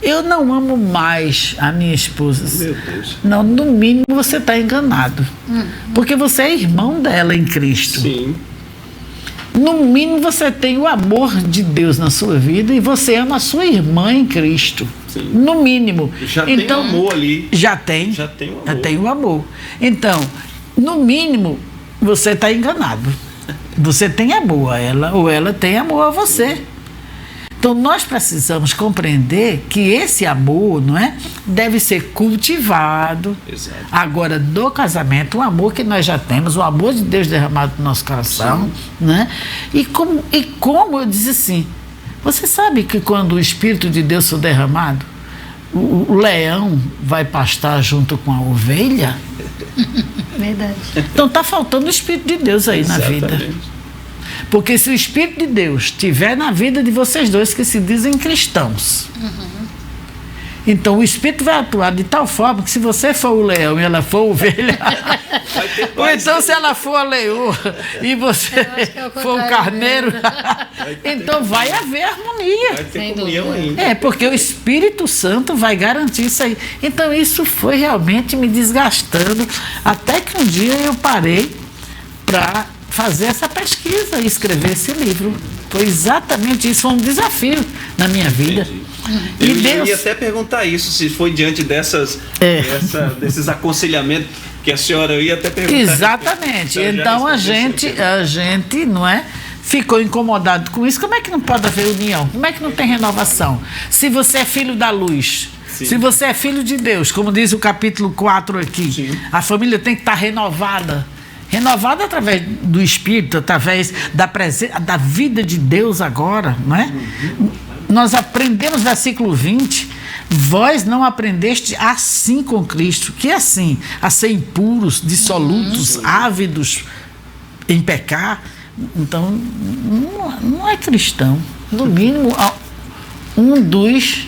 eu não amo mais a minha esposa. Meu Deus. Não, no mínimo você está enganado. Porque você é irmão dela em Cristo. Sim. No mínimo você tem o amor de Deus na sua vida e você ama a sua irmã em Cristo. Sim. No mínimo. Já então, tem amor ali. Já tem. Já tem o amor. Já tem o amor. Então, no mínimo, você está enganado. Você tem amor a ela ou ela tem amor a você. Então nós precisamos compreender que esse amor, não é, deve ser cultivado. Exato. Agora, do casamento, o amor que nós já temos, o amor de Deus derramado no nosso coração, né? E como eu disse assim, você sabe que quando o Espírito de Deus for derramado, o leão vai pastar junto com a ovelha? Verdade. Então está faltando o Espírito de Deus aí na vida. Porque se o Espírito de Deus estiver na vida de vocês dois que se dizem cristãos, então o Espírito vai atuar de tal forma que se você for o leão e ela for a ovelha, ou então se ela for a leoa e você for o carneiro, então vai haver harmonia. Vai ter comunhão ainda. É, porque o Espírito Santo vai garantir isso aí. Então isso foi realmente me desgastando, até que um dia eu parei para fazer essa pesquisa e escrever esse livro. Foi exatamente isso, foi um desafio na minha vida. Entendi. Eu ia até perguntar isso, se foi diante desses aconselhamentos que a senhora, eu ia até perguntar. Exatamente. Então a gente, não é, ficou incomodado com isso. Como é que não pode haver união? Como é que não tem renovação? Se você é filho da luz, sim, se você é filho de Deus, como diz o capítulo 4 aqui, sim, a família tem que estar renovada. Renovada através do Espírito, através da vida de Deus agora, não é? Nós aprendemos, versículo 20, vós não aprendeste assim com Cristo, que é assim, a ser impuros, dissolutos, ávidos em pecar. Então, não é cristão. No mínimo, um dos...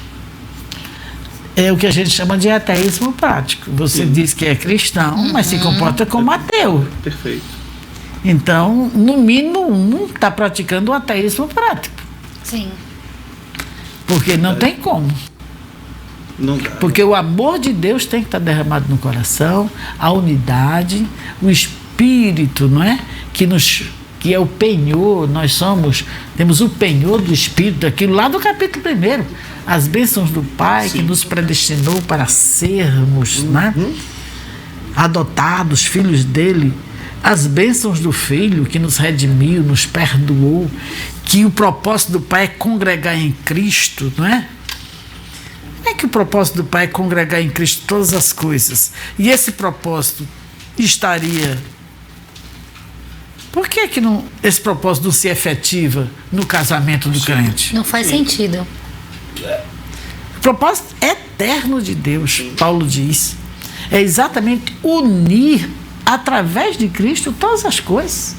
É o que a gente chama de ateísmo prático. Você diz que é cristão, mas se comporta como ateu. Perfeito. Então, no mínimo, um está praticando o ateísmo prático. Sim. Porque não tem como. Não dá. Porque o amor de Deus tem que estar derramado no coração, a unidade, o Espírito, não é? Que é o penhor, temos o penhor do Espírito, aquilo lá do capítulo 1, as bênçãos do Pai, sim, que nos predestinou para sermos, né, adotados, filhos dele, as bênçãos do Filho que nos redimiu, nos perdoou, que o propósito do Pai é congregar em Cristo, não é? Não é que o propósito do Pai é congregar em Cristo todas as coisas, e esse propósito estaria... Por que esse propósito não se efetiva no casamento do crente? Não faz sentido. O propósito eterno de Deus, Paulo diz, é exatamente unir através de Cristo todas as coisas.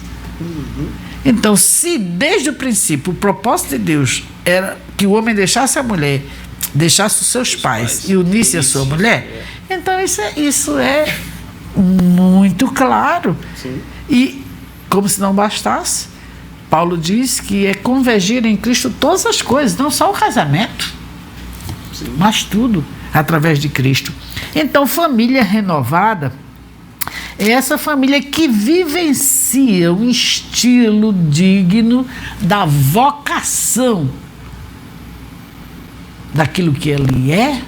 Então, se desde o princípio o propósito de Deus era que o homem deixasse a mulher, deixasse os seus pais e unisse a sua mulher, então isso é muito claro. Sim. E como se não bastasse, Paulo diz que é convergir em Cristo todas as coisas, não só o casamento, sim, mas tudo através de Cristo. Então, família renovada é essa família que vivencia um estilo digno da vocação daquilo que ele é.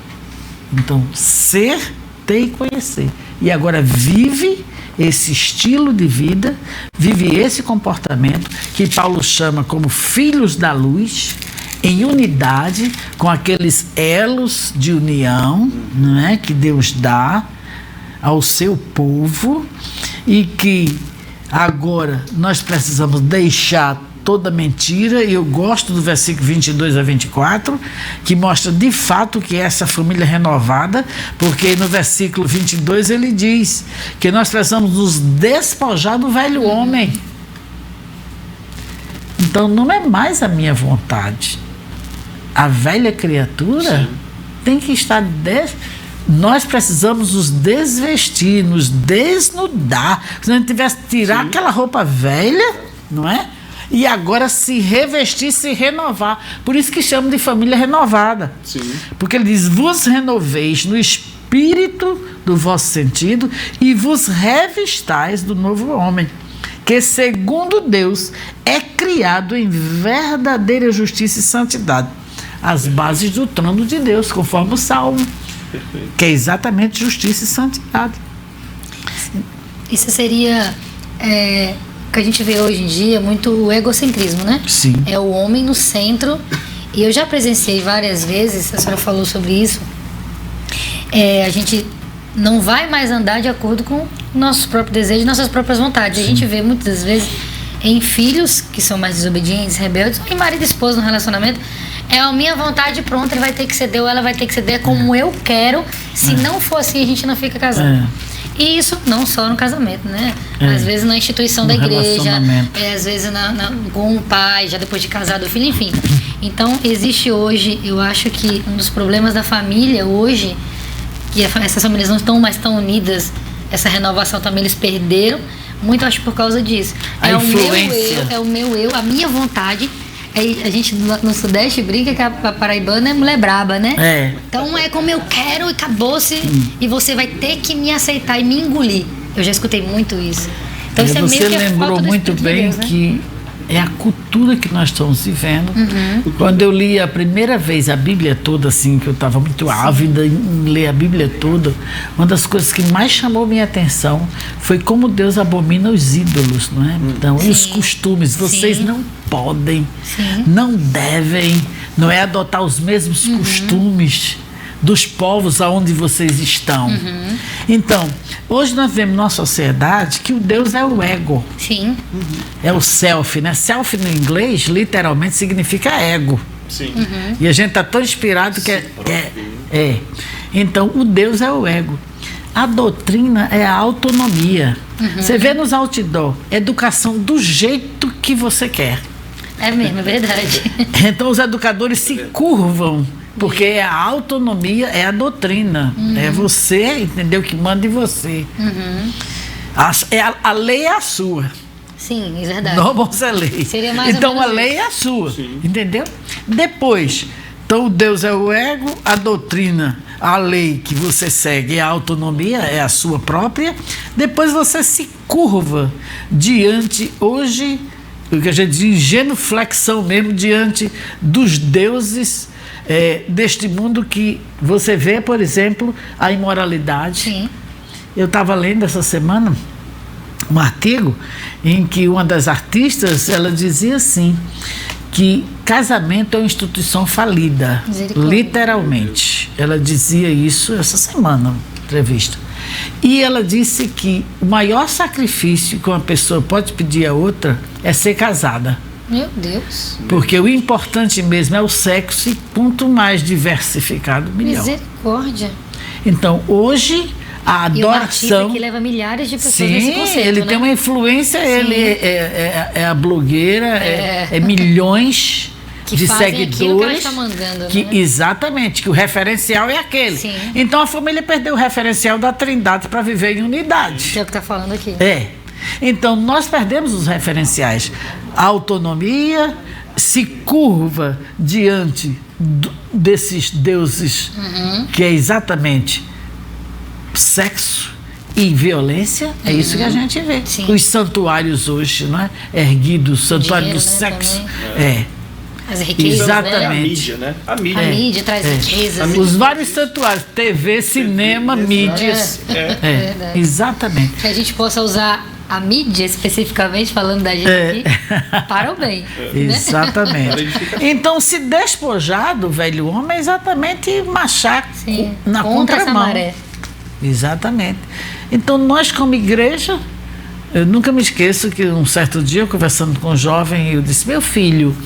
Então, ser, ter e conhecer. E agora vive esse estilo de vida, vive esse comportamento que Paulo chama como filhos da luz, em unidade com aqueles elos de união, não é, que Deus dá ao seu povo, e que agora nós precisamos deixar toda mentira, e eu gosto do versículo 22 a 24, que mostra de fato que é essa família renovada, porque no versículo 22 ele diz que nós precisamos nos despojar do velho homem. Então não é mais a minha vontade. A velha criatura tem que estar... Nós precisamos nos desvestir, nos desnudar. Se a gente tivesse que tirar aquela roupa velha, não é? E agora se revestir, se renovar. Por isso que chamam de família renovada. Sim. Porque ele diz: vos renoveis no espírito do vosso sentido e vos revistais do novo homem, que segundo Deus é criado em verdadeira justiça e santidade, as bases do trono de Deus, conforme o Salmo. Perfeito. Que é exatamente justiça e santidade. Isso seria o que a gente vê hoje em dia, muito o egocentrismo, né? Sim. É o homem no centro. E eu já presenciei várias vezes, a senhora falou sobre isso, a gente não vai mais andar de acordo com nossos próprios desejos, nossas próprias vontades. Sim. A gente vê muitas vezes em filhos que são mais desobedientes, rebeldes, ou em marido e esposa no relacionamento. É a minha vontade, pronto, ele vai ter que ceder, ou ela vai ter que ceder como eu quero. Se não for assim, a gente não fica casado. E isso não só no casamento, né? Às vezes na instituição da igreja, às vezes com o pai, já depois de casado, o filho, enfim. Então, existe hoje, eu acho que um dos problemas da família hoje, que essas famílias não estão mais tão unidas, essa renovação também eles perderam, muito acho por causa disso. O meu eu, a minha vontade. A gente no Sudeste brinca que a paraibana é mulher braba, né? Então é como eu quero e acabou-se. E você vai ter que me aceitar e me engolir. Eu já escutei muito isso. Então isso é meio que você lembrou muito bem de Deus, né? que é a cultura que nós estamos vivendo. Quando eu li a primeira vez a Bíblia toda, assim, que eu estava muito ávida em ler a Bíblia toda, uma das coisas que mais chamou minha atenção foi como Deus abomina os ídolos, não é? Então, e os costumes. Vocês não podem, não devem, não é adotar os mesmos costumes dos povos aonde vocês estão. Então, hoje nós vemos na sociedade que o Deus é o ego. Sim. É o self, né? Self no inglês literalmente significa ego. Sim. E a gente está tão inspirado que Então, o Deus é o ego. A doutrina é a autonomia. Você vê nos outdoor, educação do jeito que você quer. É mesmo, é verdade. Então os educadores se curvam, porque a autonomia é a doutrina. É você, entendeu? Que manda em você. A lei é a sua. Sim, é verdade. Não vamos ser lei. Seria mais então ou menos a lei é a sua. Entendeu? Depois, então Deus é o ego, a doutrina, a lei que você segue, a autonomia é a sua própria. Depois você se curva diante, hoje, o que a gente diz, genuflexão mesmo, diante dos deuses deste mundo, que você vê, por exemplo, a imoralidade. Sim. Eu estava lendo essa semana um artigo em que uma das artistas, ela dizia assim, que casamento é uma instituição falida, literalmente. Ela dizia isso essa semana, entrevista. E ela disse que o maior sacrifício que uma pessoa pode pedir a outra é ser casada. Meu Deus. Porque o importante mesmo é o sexo, e quanto mais diversificado, melhor. Misericórdia. Então, hoje, a adoração... E um artista que leva milhares de pessoas nesse conceito, ele né? tem uma influência, ele é a blogueira, é milhões que de seguidores. Que ela está mandando, que, né? Exatamente, que o referencial é aquele. Sim. Então a família perdeu o referencial da Trindade para viver em unidade. É o que está falando aqui. Então nós perdemos os referenciais. A autonomia se curva diante desses deuses, que é exatamente sexo e violência. É isso que a gente vê. Sim. Os santuários hoje, não é? Erguidos, santuário do sexo. As riquezas, exatamente. Né? A mídia, né? A mídia traz riquezas. Os vários santuários, TV, cinema, mídias. Verdade. Exatamente. Que a gente possa usar a mídia, especificamente, falando da gente aqui, para o bem. Exatamente. Então, se despojar do velho homem é exatamente marchar na contra essa contramão. maré. Exatamente. Então, nós como igreja Eu nunca me esqueço que um certo dia, eu conversando com um jovem, eu disse: meu filho,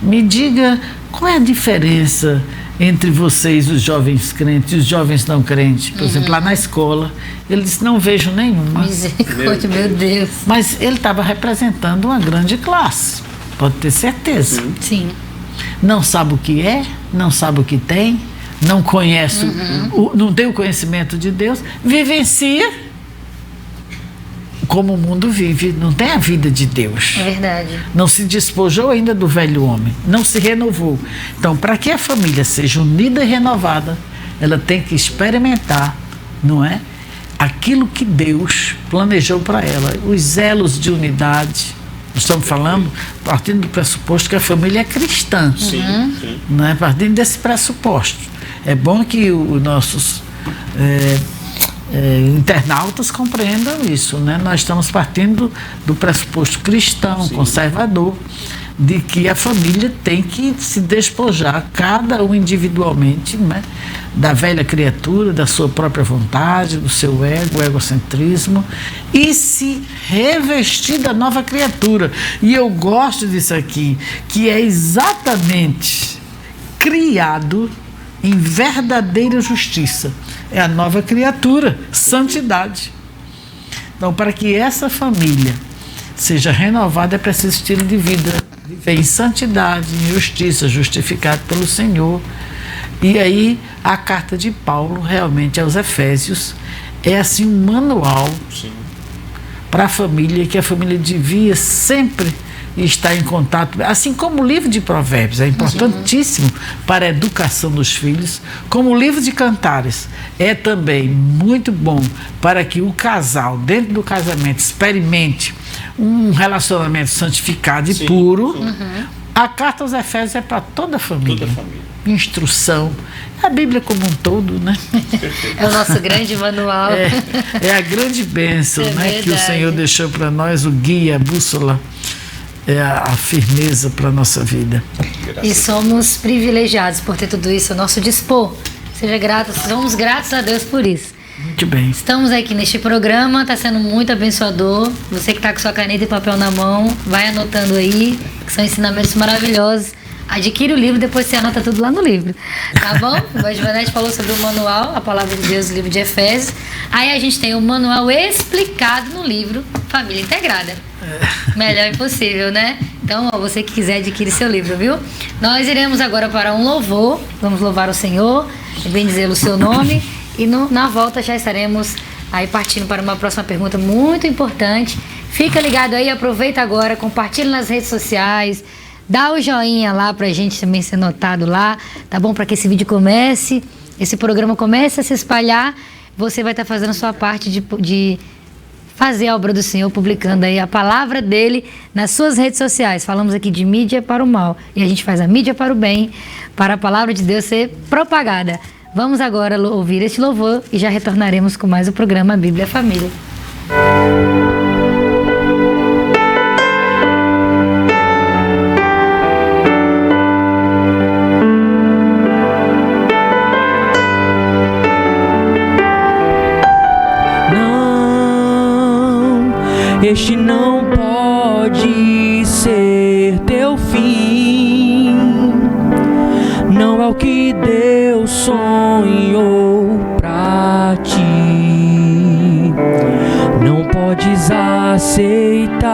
me diga qual é a diferença entre vocês, os jovens crentes, e os jovens não crentes. Por exemplo, lá na escola, ele disse: não vejo nenhuma. Misericórdia, meu Deus. Mas ele estava representando uma grande classe, pode ter certeza. Sim. Não sabe o que é, não sabe o que tem, não conhece, não tem o conhecimento de Deus, vivencia como o mundo vive, não tem a vida de Deus. É verdade. Não se despojou ainda do velho homem, não se renovou. Então, para que a família seja unida e renovada, ela tem que experimentar, não é? Aquilo que Deus planejou para ela, os elos de unidade. Nós estamos falando, partindo do pressuposto que a família é cristã. Sim, sim. Não é? Partindo desse pressuposto. É bom que os nossos internautas compreendam isso, né? Nós estamos partindo do pressuposto cristão, Sim, conservador, de que a família tem que se despojar, cada um individualmente, né? Da velha criatura, da sua própria vontade, do seu ego, o egocentrismo, e se revestir da nova criatura. E eu gosto disso aqui, que é exatamente criado em verdadeira justiça. É a nova criatura, santidade. Então, para que essa família seja renovada, é preciso estilo de vida, viver em santidade, em justiça, justificado pelo Senhor. E aí, a carta de Paulo, realmente, aos Efésios, é assim um manual para a família, que a família devia sempre estar em contato, assim como o livro de Provérbios é importantíssimo para a educação dos filhos, como o livro de Cantares é também muito bom para que o casal, dentro do casamento, experimente um relacionamento santificado e puro. A carta aos Efésios é para toda a família. Instrução. A Bíblia como um todo, né? É o nosso grande manual. É a grande bênção, né, que o Senhor deixou para nós, o guia, a bússola, é a firmeza para a nossa vida. E somos privilegiados por ter tudo isso ao nosso dispor. Seja grato, somos gratos a Deus por isso. Muito bem. Estamos aqui neste programa, está sendo muito abençoador. Você que está com sua caneta e papel na mão, vai anotando aí, que são ensinamentos maravilhosos. Adquire o livro, depois você anota tudo lá no livro. Tá bom? O Givanete falou sobre o manual, a palavra de Deus, o livro de Efésios. Aí a gente tem o manual explicado no livro Família Integrada. Melhor impossível, né? Então, ó, você que quiser, adquire seu livro, viu? Nós iremos agora para um louvor. Vamos louvar o Senhor e bendizê-lo o seu nome. E na volta já estaremos aí partindo para uma próxima pergunta muito importante. Fica ligado aí, aproveita agora, compartilha nas redes sociais. Dá o joinha lá pra gente também ser notado lá, tá bom? Para que esse vídeo comece, esse programa comece a se espalhar. Você vai estar fazendo a sua parte de fazer a obra do Senhor, publicando aí a palavra dele nas suas redes sociais. Falamos aqui de mídia para o mal e a gente faz a mídia para o bem, para a palavra de Deus ser propagada. Vamos agora ouvir este louvor e já retornaremos com mais o programa Bíblia Família. Este não pode ser teu fim, não é o que Deus sonhou pra ti. Não podes aceitar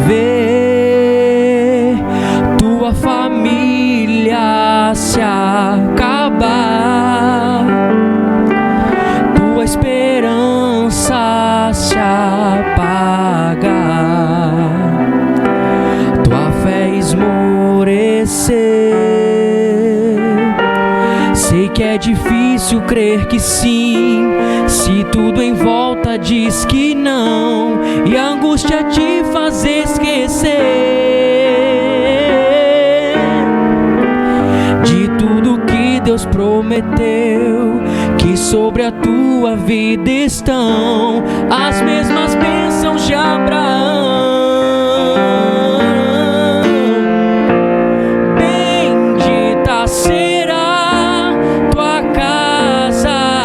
ver tua família se acabar, tua esperança se apagar, tua fé esmorecer. Sei que é difícil crer que sim, se tudo em volta diz que não, e a angústia te faz esquecer de tudo que Deus prometeu, que sobre a tua vida estão as mesmas bênçãos de Abraão. Bendita será tua casa,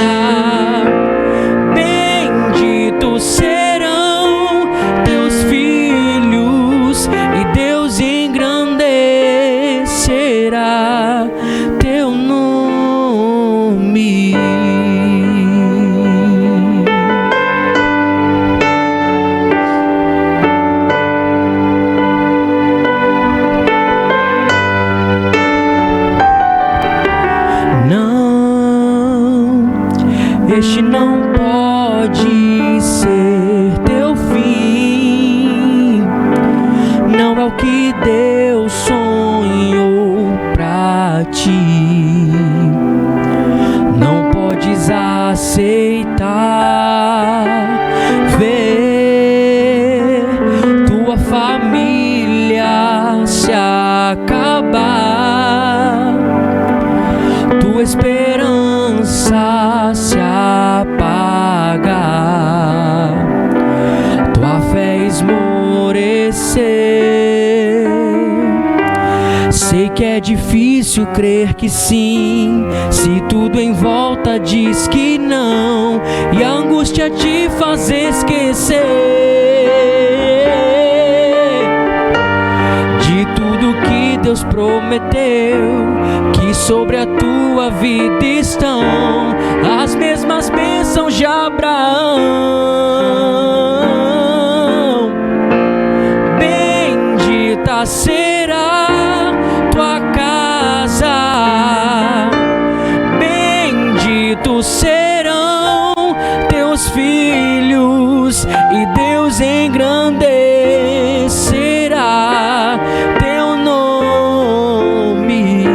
bendito será este não pode ser teu fim. Não é o que Deus sonhou pra ti. Não podes aceitar ver tua família se acabar, tua esperança se apagar, tua fé esmorecer. Sei que é difícil crer que sim, se tudo em volta diz que não, e a angústia te faz esquecer de tudo que Deus prometeu, que sobre a tua vida estão as mesmas bênçãos de Abraão. Bendita será tua casa, benditos serão teus filhos, e Deus engrandecerá teu nome.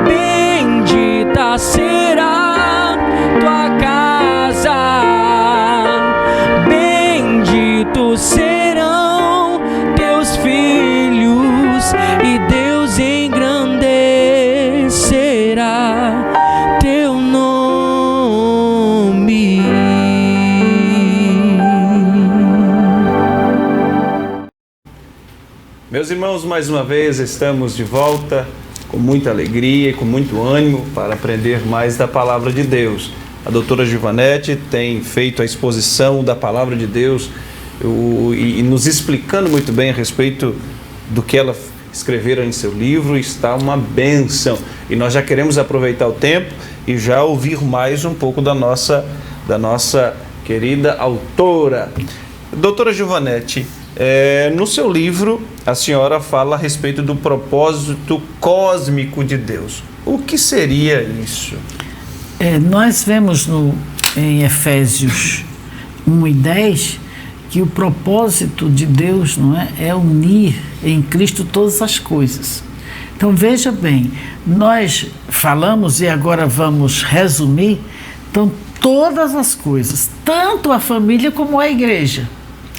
Bendita será tua casa, benditos serão teus filhos, e Deus engrandecerá teu nome. Meus irmãos, mais uma vez estamos de volta com muita alegria e com muito ânimo para aprender mais da Palavra de Deus. A doutora Givanete tem feito a exposição da Palavra de Deus e nos explicando muito bem a respeito do que ela escrevera em seu livro. Está uma bênção. E nós já queremos aproveitar o tempo e já ouvir mais um pouco da nossa querida autora. Doutora Givanete, no seu livro a senhora fala a respeito do propósito cósmico de Deus. O que seria isso? Nós vemos em Efésios 1:10 que o propósito de Deus, não é unir em Cristo todas as coisas. Então veja bem, nós falamos e agora vamos resumir, então todas as coisas, tanto a família como a igreja.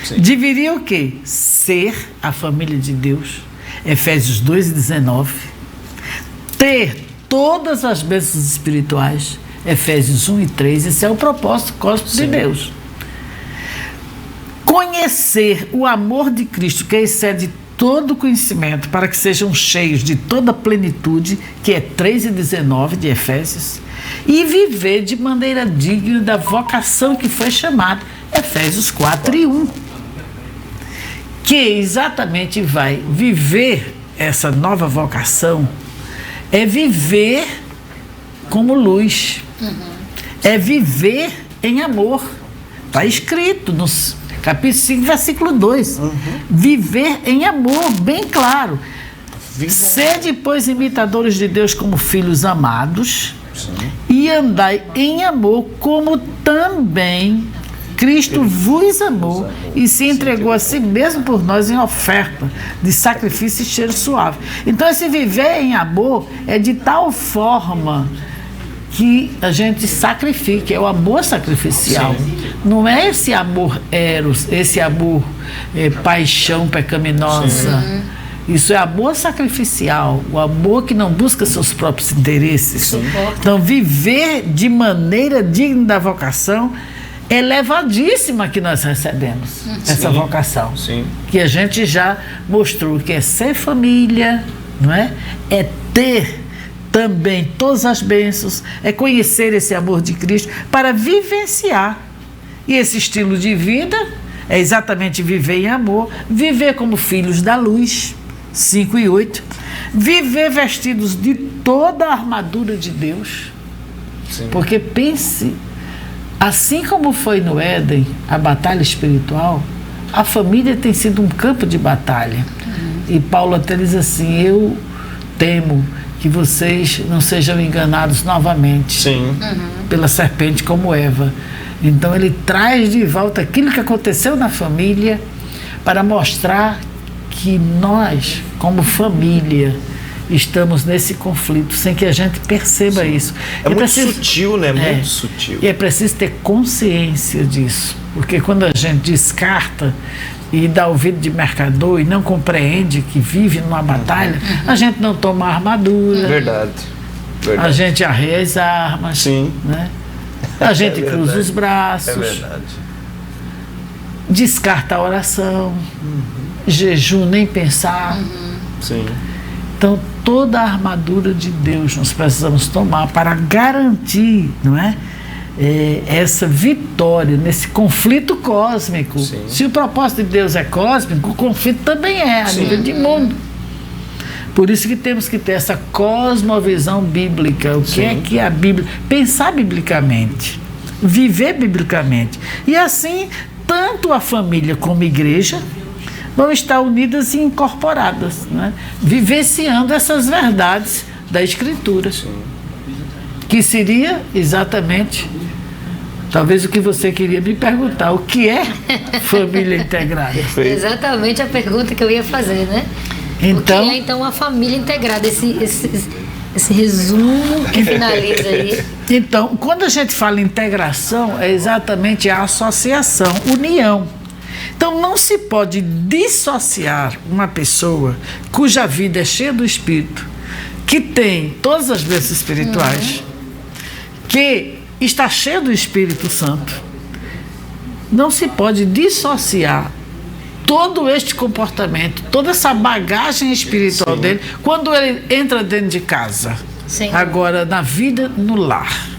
Sim. Deveria o quê? Ser a família de Deus, Efésios 2:19, ter todas as bênçãos espirituais, Efésios 1:3, esse é o propósito cósmico de Deus. Conhecer o amor de Cristo, que excede todo conhecimento, para que sejam cheios de toda a plenitude, que é 3:19 de Efésios, e viver de maneira digna da vocação que foi chamada, Efésios 4:1. Que exatamente vai viver essa nova vocação, é viver como luz, é viver em amor. Está escrito no capítulo 5, versículo 2. Viver em amor, bem claro. Sede, pois, imitadores de Deus como filhos amados, e andai em amor, como também Cristo vos amou e se entregou a si mesmo por nós em oferta de sacrifício e cheiro suave. Então, esse viver em amor é de tal forma que a gente sacrifique, é o amor sacrificial. Não é esse amor eros, esse amor paixão pecaminosa. Isso é amor sacrificial, o amor que não busca seus próprios interesses. Então, viver de maneira digna da vocação elevadíssima que nós recebemos, essa vocação. Que a gente já mostrou que é ser família, não é? É ter também todas as bênçãos, é conhecer esse amor de Cristo para vivenciar. E esse estilo de vida é exatamente viver em amor, viver como filhos da luz, 5:8, viver vestidos de toda a armadura de Deus. Porque pense, assim como foi no Éden a batalha espiritual, a família tem sido um campo de batalha. E Paulo até diz assim: eu temo que vocês não sejam enganados novamente Sim. pela serpente como Eva. Então ele traz de volta aquilo que aconteceu na família para mostrar que nós, como família, estamos nesse conflito sem que a gente perceba isso. É muito sutil, né? Muito sutil. E é preciso ter consciência disso, porque quando a gente descarta e dá ouvido de mercador e não compreende que vive numa batalha, a gente não toma armadura, Verdade. a gente arreia as armas, Sim. né? A gente cruza os braços, É verdade. descarta a oração, jejum nem pensar. Sim. Então, toda a armadura de Deus nós precisamos tomar para garantir, não é? Essa vitória nesse conflito cósmico. Sim. Se o propósito de Deus é cósmico, o conflito também é a nível de mundo. Por isso que temos que ter essa cosmovisão bíblica. O que é que a Bíblia... Pensar biblicamente, viver biblicamente. E assim, tanto a família como a igreja vão estar unidas e incorporadas, né? Vivenciando essas verdades da Escritura. Que seria exatamente, talvez o que você queria me perguntar, o que é família integrada? Exatamente a pergunta que eu ia fazer, né? Então, o que é então a família integrada? Esse resumo que finaliza aí. Então, quando a gente fala em integração, é exatamente a associação, união. Então, não se pode dissociar uma pessoa cuja vida é cheia do Espírito, que tem todas as bênçãos espirituais, que está cheia do Espírito Santo. Não se pode dissociar todo este comportamento, toda essa bagagem espiritual dele, quando ele entra dentro de casa. Sim. Agora, na vida no lar,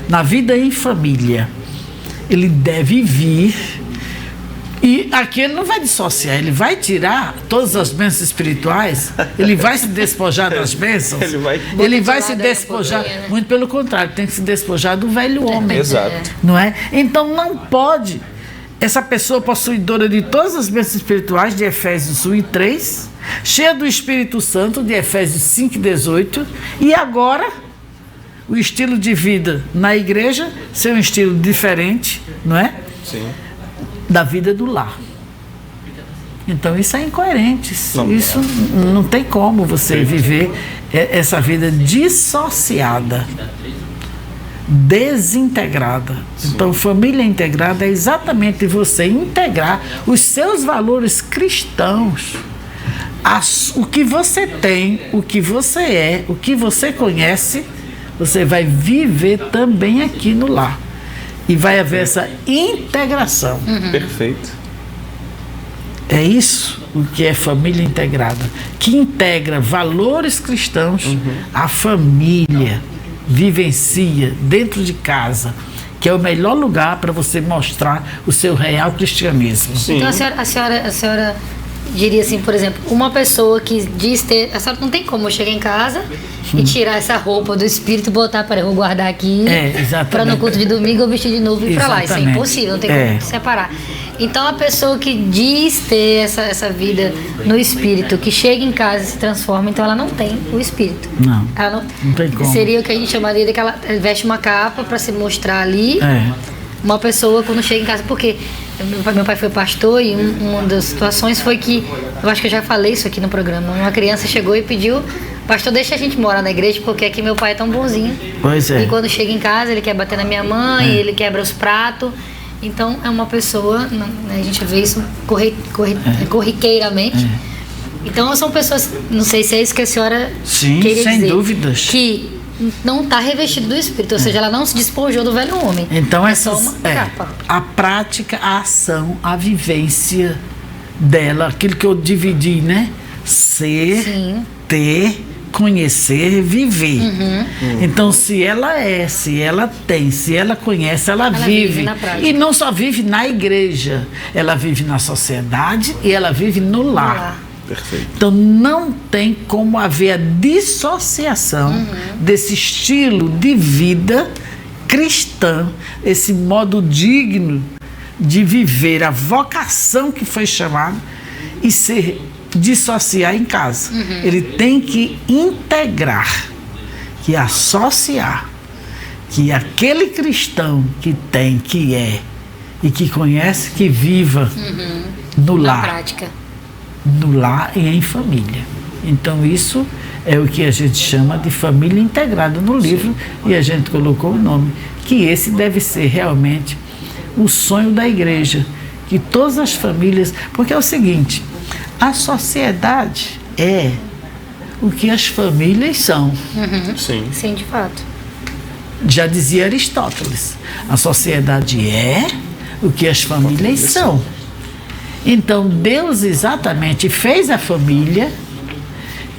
na vida em família, ele deve vir. E aqui ele não vai dissociar, ele vai tirar todas as bênçãos espirituais, ele vai se despojar das bênçãos, ele vai se despojar, muito pelo contrário, tem que se despojar do velho homem. Exato. Não é? Então não pode essa pessoa possuidora de todas as bênçãos espirituais, de Efésios 1:3, cheia do Espírito Santo, de Efésios 5:18, e agora o estilo de vida na igreja ser um estilo diferente, não é? Sim. Da vida do lar. Então isso é incoerente. Isso não tem como você viver essa vida dissociada, desintegrada. Então família integrada é exatamente você integrar os seus valores cristãos, o que você tem, o que você é, o que você conhece, você vai viver também aqui no lar. E vai haver essa integração. Perfeito. É isso o que é família integrada, que integra valores cristãos, a família vivencia dentro de casa, que é o melhor lugar para você mostrar o seu real cristianismo. Sim. Então a senhora diria assim, por exemplo, uma pessoa que diz ter... A senhora não tem como chegar em casa e tirar essa roupa do espírito e botar, para eu vou guardar aqui para no culto de domingo eu vestir de novo e ir para lá. Isso é impossível, não tem como separar. Então a pessoa que diz ter essa vida no espírito, que chega em casa e se transforma, então ela não tem o espírito. Não, ela não tem como. Seria o que a gente chamaria de que ela veste uma capa para se mostrar ali. Uma pessoa quando chega em casa, porque meu pai foi pastor e uma das situações foi que, eu acho que eu já falei isso aqui no programa, uma criança chegou e pediu, pastor, deixa a gente morar na igreja porque aqui meu pai é tão bonzinho. Pois é. E quando chega em casa ele quer bater na minha mãe, ele quebra os pratos. Então é uma pessoa, a gente vê isso corriqueiramente. Então são pessoas, não sei se é isso que a senhora queria dizer. Sim, sem dúvidas. Que não está revestido do Espírito, ou seja, ela não se despojou do velho homem. Então é só uma capa. A prática, a ação, a vivência dela, aquilo que eu dividi, né? Ser, ter, conhecer, viver. Então, se ela se ela tem, se ela conhece, ela vive. E não só vive na igreja, ela vive na sociedade e ela vive no lar. Perfeito. Então não tem como haver a dissociação desse estilo de vida cristã, esse modo digno de viver a vocação que foi chamada e ser dissociar em casa. Ele tem que integrar, que associar, que aquele cristão que tem, que é e que conhece, que viva no Na lar. prática. No lar e em família. Então isso é o que a gente chama de família integrada no livro, e a gente colocou o nome, que esse deve ser realmente o sonho da igreja, que todas as famílias, porque é o seguinte, a sociedade é o que as famílias são. Sim. Sim, de fato. Já dizia Aristóteles, a sociedade é o que as famílias são. Então Deus exatamente fez a família,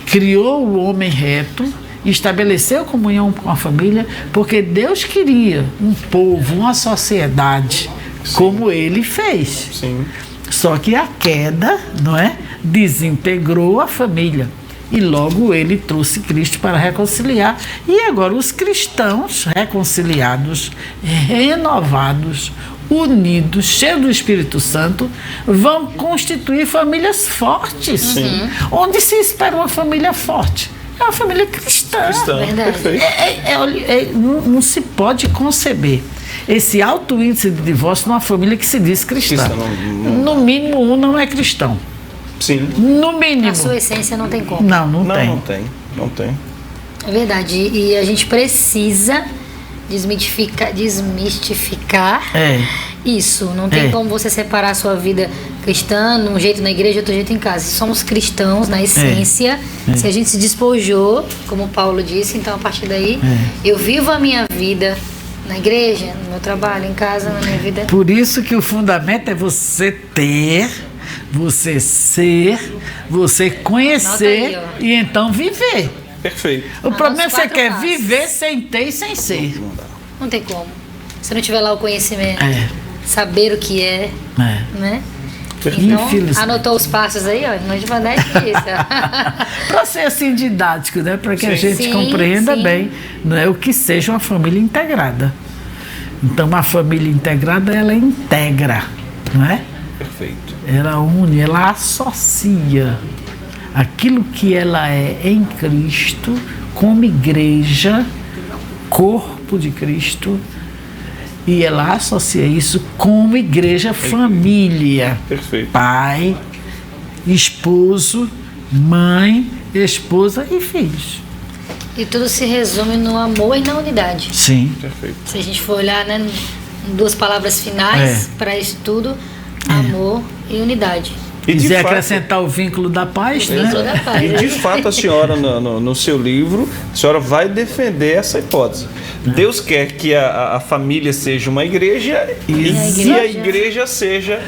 criou o homem reto, estabeleceu comunhão com a família, porque Deus queria um povo, uma sociedade, como Ele fez. Sim. Só que a queda, não é, desintegrou a família. E logo Ele trouxe Cristo para reconciliar. E agora os cristãos reconciliados, renovados, unidos, cheios do Espírito Santo, vão constituir famílias fortes. Onde se espera uma família forte? É uma família cristã. Verdade. Perfeito. Não se pode conceber esse alto índice de divórcio numa família que se diz cristã. Cristã, não. No mínimo, um não é cristão. Sim. No mínimo. A sua essência não tem como. Não tem. Não tem. É verdade. E a gente precisa desmistificar isso. Não tem como você separar a sua vida cristã, um jeito na igreja, outro jeito em casa. Somos cristãos na essência. Se a gente se despojou, como Paulo disse, então a partir daí eu vivo a minha vida na igreja, no meu trabalho, em casa, na minha vida. Por isso que o fundamento é você ter, você ser, você conhecer Anota aí, ó. e então viver. Perfeito. O problema é que você 4 quer passos. viver sem ter e sem ser. Não tem como. Se não tiver lá o conhecimento, saber o que é, né? Então, Infelizmente. anotou os passos aí, ó. Não vai dar isso. Para ser assim didático, né? Para que a Sim. gente Sim, compreenda sim. bem, não é o que seja uma família integrada. Então, uma família integrada, ela integra, não é? Perfeito. Ela une, ela associa aquilo que ela é em Cristo, como igreja, corpo de Cristo, e ela associa isso como igreja, família. Perfeito. Pai, esposo, mãe, esposa e filhos. E tudo se resume no amor e na unidade. Sim. Perfeito. Se a gente for olhar, né, em 2 palavras finais para isso tudo, amor e unidade. E de Quiser fato- acrescentar o vínculo da paz, O vínculo né? da paz. E de fato a senhora, no seu livro, a senhora vai defender essa hipótese. Deus quer que a família seja uma igreja e a igreja seja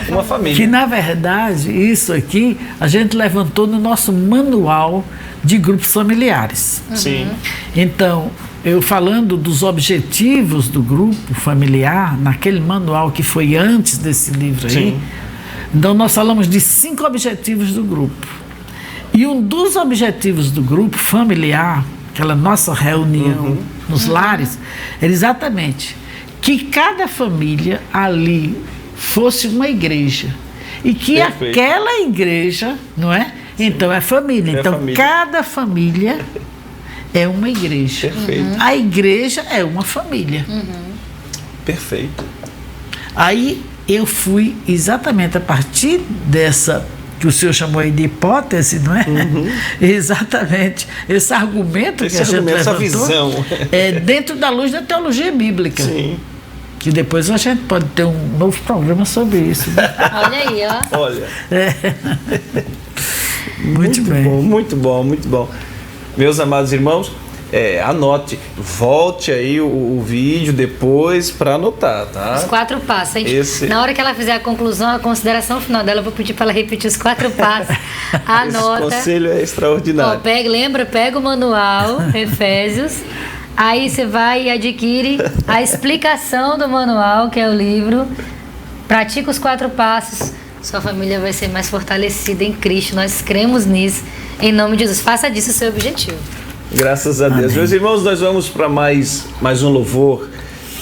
uma Que família. na verdade, isso aqui a gente levantou no nosso manual de grupos familiares. Sim. Então, eu falando dos objetivos do grupo familiar, naquele manual que foi antes desse livro aí, Sim. então nós falamos de 5 objetivos do grupo. E um dos objetivos do grupo familiar, aquela nossa reunião nos lares, era exatamente que cada família ali fosse uma igreja. E que Perfeito. aquela igreja, não é? Então é família. É Então família. cada família é uma igreja. Perfeito. A igreja é uma família. Perfeito. Aí eu fui exatamente a partir dessa, que o senhor chamou aí de hipótese, não é? Exatamente. Esse argumento Esse que a gente argumento, essa levantou, visão. é dentro da luz da teologia bíblica. Sim. Que depois a gente pode ter um novo programa sobre isso. Né? Olha aí, ó. Olha. Muito bem. Bom, muito bom, muito bom. Meus amados irmãos, anote, volte aí o vídeo depois para anotar, tá? Os 4 passos. Na hora que ela fizer a conclusão, a consideração final dela, eu vou pedir para ela repetir os 4 passos. Anota. Esse conselho é Ó, extraordinário. pega o manual, Efésios. Aí você vai e adquire a explicação do manual, que é o livro. Pratica os 4 passos. Sua família vai ser mais fortalecida em Cristo. Nós cremos nisso. Em nome de Jesus. Faça disso o seu objetivo. Graças a Deus. Amém. Meus irmãos, nós vamos para mais um louvor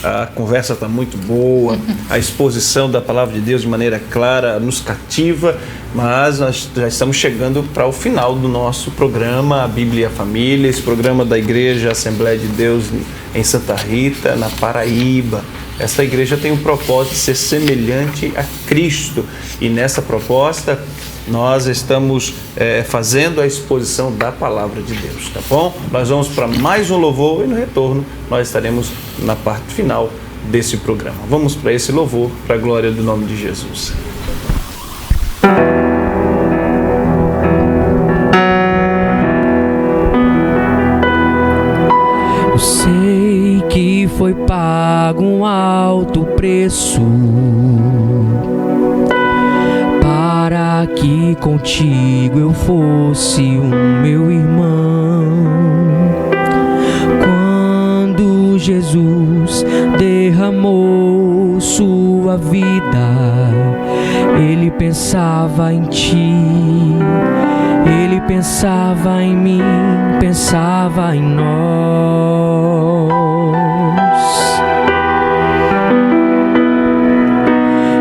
a conversa está muito boa, a exposição da palavra de Deus de maneira clara nos cativa, mas nós já estamos chegando para o final do nosso programa, a Bíblia e a Família, esse programa da Igreja Assembleia de Deus em Santa Rita, na Paraíba. Esta igreja tem o propósito de ser semelhante a Cristo, e nessa proposta nós estamos fazendo a exposição da palavra de Deus, tá bom? Nós vamos para mais um louvor e no retorno nós estaremos na parte final desse programa. Vamos para esse louvor, para a glória do nome de Jesus. Eu sei que foi pago um alto preço para que contigo eu fosse um meu irmão. Quando Jesus derramou sua vida, Ele pensava em ti, Ele pensava em mim, pensava em nós.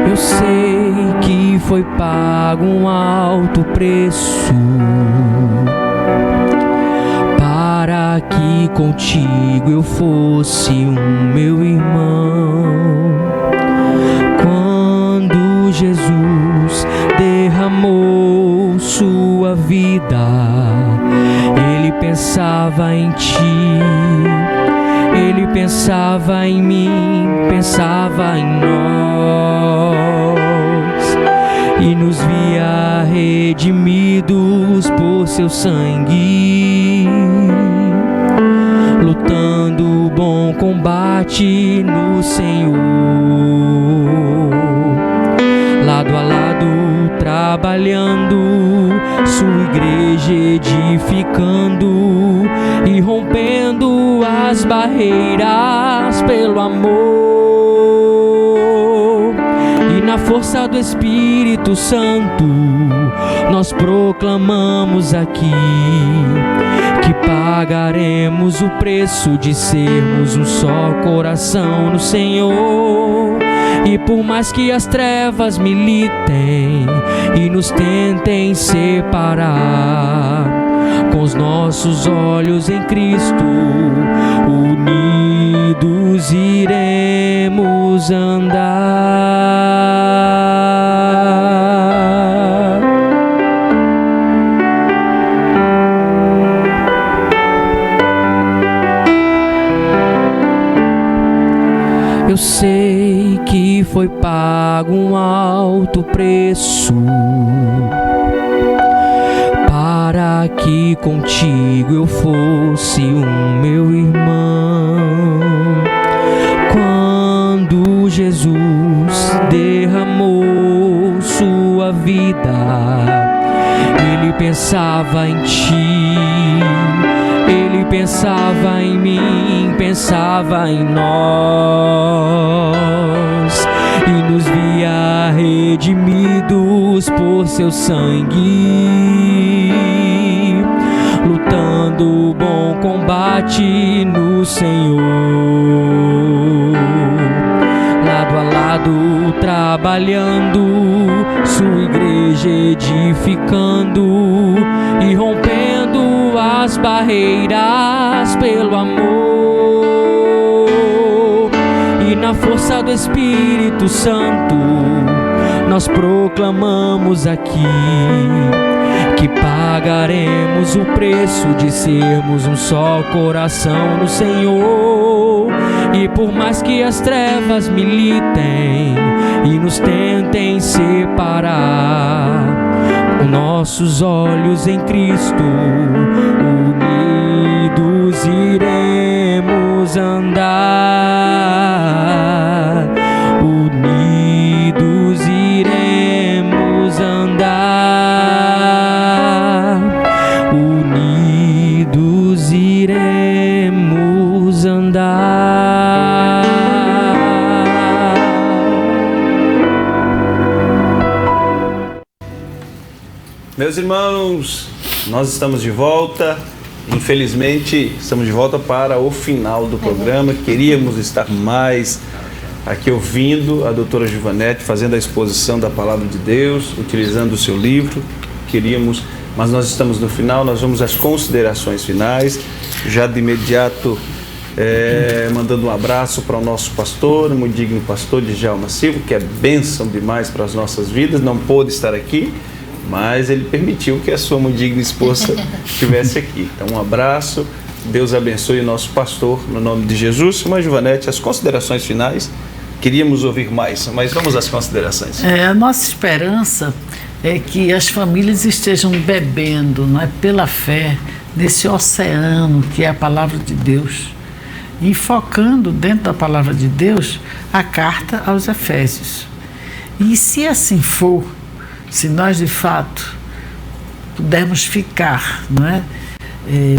Eu sei que foi pago um alto preço para que contigo eu fosse um meu irmão. Quando Jesus derramou sua vida, Ele pensava em ti, Ele pensava em mim, pensava em nós, e nos via redimidos por seu sangue, lutando o bom combate no Senhor, lado a lado trabalhando, sua igreja edificando e rompendo as barreiras pelo amor. E na força do Espírito Santo nós proclamamos aqui que pagaremos o preço de sermos um só coração no Senhor. E por mais que as trevas militem e nos tentem separar, com os nossos olhos em Cristo, unidos iremos andar. Eu sei que foi pago um alto preço para que contigo eu fosse um meu irmão. Quando Jesus derramou sua vida, Ele pensava em ti, Ele pensava em mim, pensava em nós, e nos via redimidos por seu sangue, lutando o bom combate no Senhor, lado a lado trabalhando, sua igreja edificando e rompendo as barreiras pelo amor. E na força do Espírito Santo nós proclamamos aqui que pagaremos o preço de sermos um só coração no Senhor. E por mais que as trevas militem e nos tentem separar, com nossos olhos em Cristo, unidos iremos andar, unidos iremos andar, unidos iremos andar. Meus irmãos, nós estamos de volta Infelizmente, estamos de volta para o final do programa. Queríamos estar mais aqui ouvindo a doutora Givanete fazendo a exposição da Palavra de Deus, utilizando o seu livro. Mas nós estamos no final, nós vamos às considerações finais. Já de imediato, mandando um abraço para o nosso pastor, o muito digno pastor Djalma Silva, que é bênção demais para as nossas vidas. Não pôde estar aqui, mas ele permitiu que a sua muito digna esposa estivesse aqui. Então, um abraço, Deus abençoe o nosso pastor, no nome de Jesus. Irmã Givanete, as considerações finais. Queríamos ouvir mais, mas vamos às considerações. A nossa esperança é que as famílias estejam bebendo, não é, pela fé, nesse oceano que é a Palavra de Deus, e focando dentro da Palavra de Deus a carta aos Efésios. E se assim for, se nós de fato pudermos ficar, não é,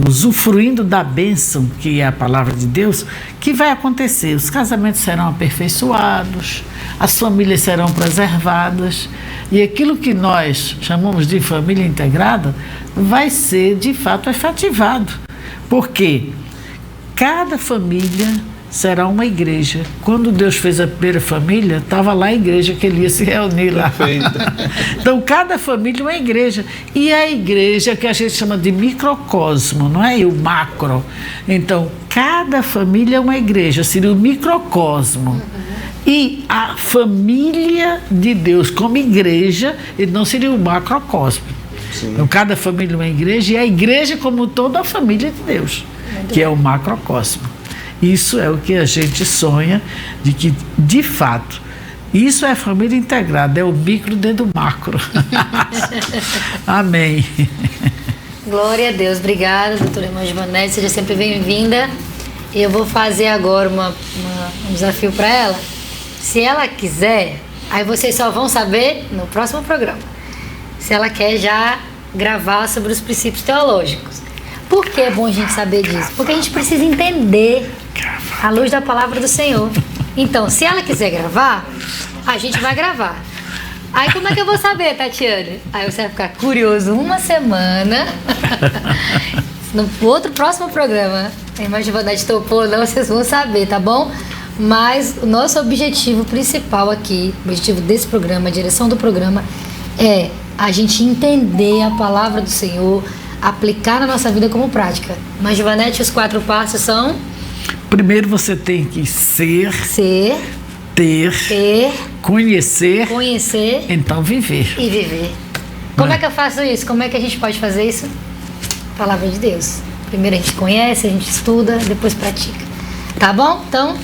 usufruindo da bênção que é a Palavra de Deus, que vai acontecer? Os casamentos serão aperfeiçoados, as famílias serão preservadas, e aquilo que nós chamamos de família integrada vai ser de fato efetivado, porque cada família será uma igreja. Quando Deus fez a primeira família, estava lá a igreja que ele ia se reunir lá. Então, cada família é uma igreja. E a igreja que a gente chama de microcosmo, não é? E o macro. Então, cada família é uma igreja, seria o microcosmo. E a família de Deus como igreja, ele não seria o macrocosmo. Sim. Então, cada família é uma igreja, e a igreja como toda a família de Deus, que é o macrocosmo. Isso é o que a gente sonha, de que, de fato, isso é família integrada, é o micro dentro do macro. Amém. Glória a Deus. Obrigada, doutora irmã Givanete, seja sempre bem-vinda. Eu vou fazer agora um desafio para ela. Se ela quiser, aí vocês só vão saber no próximo programa. Se ela quer já gravar sobre os princípios teológicos. Por que é bom a gente saber disso? Porque a gente precisa entender a luz da palavra do Senhor. Então, se ela quiser gravar, a gente vai gravar. Aí como é que eu vou saber, Tatiane? Aí você vai ficar curioso uma semana. No próximo programa, a irmã Givanete topou, não, vocês vão saber, tá bom? Mas o nosso objetivo principal aqui, o objetivo desse programa, a direção do programa, é a gente entender a palavra do Senhor, aplicar na nossa vida como prática. Mas, Givanete, os 4 passos são? Primeiro você tem que ser, ter, conhecer, então viver. E viver. Como é que eu faço isso? Como é que a gente pode fazer isso? Palavra de Deus. Primeiro a gente conhece, a gente estuda, depois pratica. Tá bom? Então,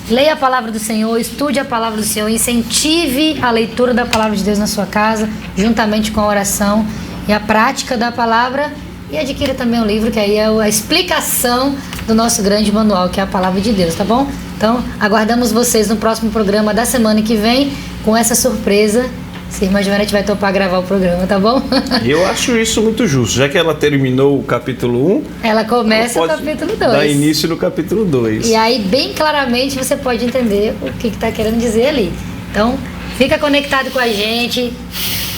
leia a palavra do Senhor, estude a palavra do Senhor, incentive a leitura da palavra de Deus na sua casa, juntamente com a oração e a prática da palavra, e adquira também um livro, que aí é a explicação do nosso grande manual, que é a palavra de Deus, tá bom? Então, aguardamos vocês no próximo programa da semana que vem, com essa surpresa, se a irmã Givanete vai topar gravar o programa, tá bom? Eu acho isso muito justo, já que ela terminou o capítulo 1, ela começa o capítulo 2. Dá início no capítulo 2. E aí, bem claramente, você pode entender o que está querendo dizer ali. Então, fica conectado com a gente,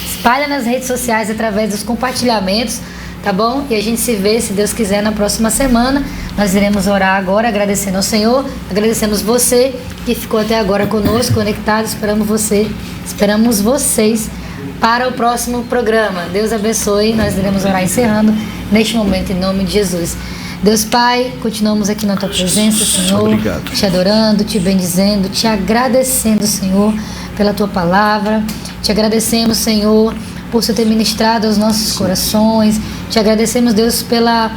espalha nas redes sociais através dos compartilhamentos, tá bom? E a gente se vê, se Deus quiser, na próxima semana. Nós iremos orar agora, agradecendo ao Senhor, agradecemos você que ficou até agora conosco, conectado. Esperamos vocês para o próximo programa. Deus abençoe. Nós iremos orar encerrando neste momento, em nome de Jesus. Deus Pai, continuamos aqui na Tua presença, Senhor. Obrigado. Te adorando, Te bendizendo, Te agradecendo, Senhor, pela Tua palavra. Te agradecemos, Senhor, por Senhor ter ministrado aos nossos corações. Te agradecemos, Deus, pela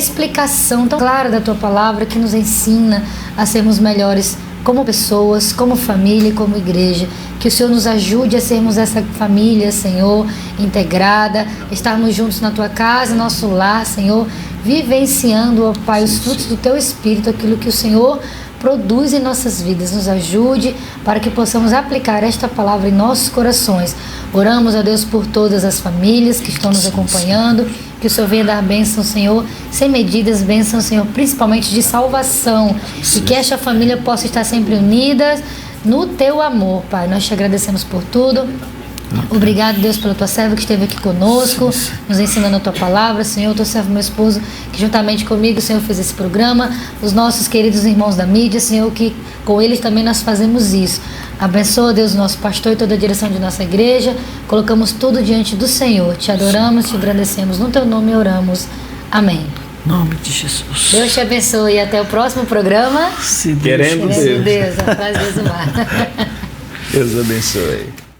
explicação tão clara da Tua palavra, que nos ensina a sermos melhores como pessoas, como família e como igreja. Que o Senhor nos ajude a sermos essa família, Senhor, integrada, estarmos juntos na Tua casa, nosso lar, Senhor, vivenciando, ó Pai, os frutos do Teu Espírito, aquilo que o Senhor produz em nossas vidas. Nos ajude para que possamos aplicar esta palavra em nossos corações. Oramos, ó Deus, por todas as famílias que estão nos acompanhando, que o Senhor venha dar bênção, Senhor, sem medidas, bênção, Senhor, principalmente de salvação, e que esta família possa estar sempre unida no Teu amor, Pai. Nós Te agradecemos por tudo, Obrigado, Deus, pela tua serva que esteve aqui conosco, nos ensinando a tua palavra. Senhor, teu servo, meu esposo, que juntamente comigo, Senhor, fez esse programa. Os nossos queridos irmãos da mídia, Senhor, que com eles também nós fazemos isso. Abençoa, Deus, nosso pastor e toda a direção de nossa igreja. Colocamos tudo diante do Senhor. Te adoramos, te engrandecemos. No teu nome oramos. Amém. Em nome de Jesus. Deus te abençoe e até o próximo programa. Se Deus Querendo Deus, Deus. a paz de Deus. Deus abençoe.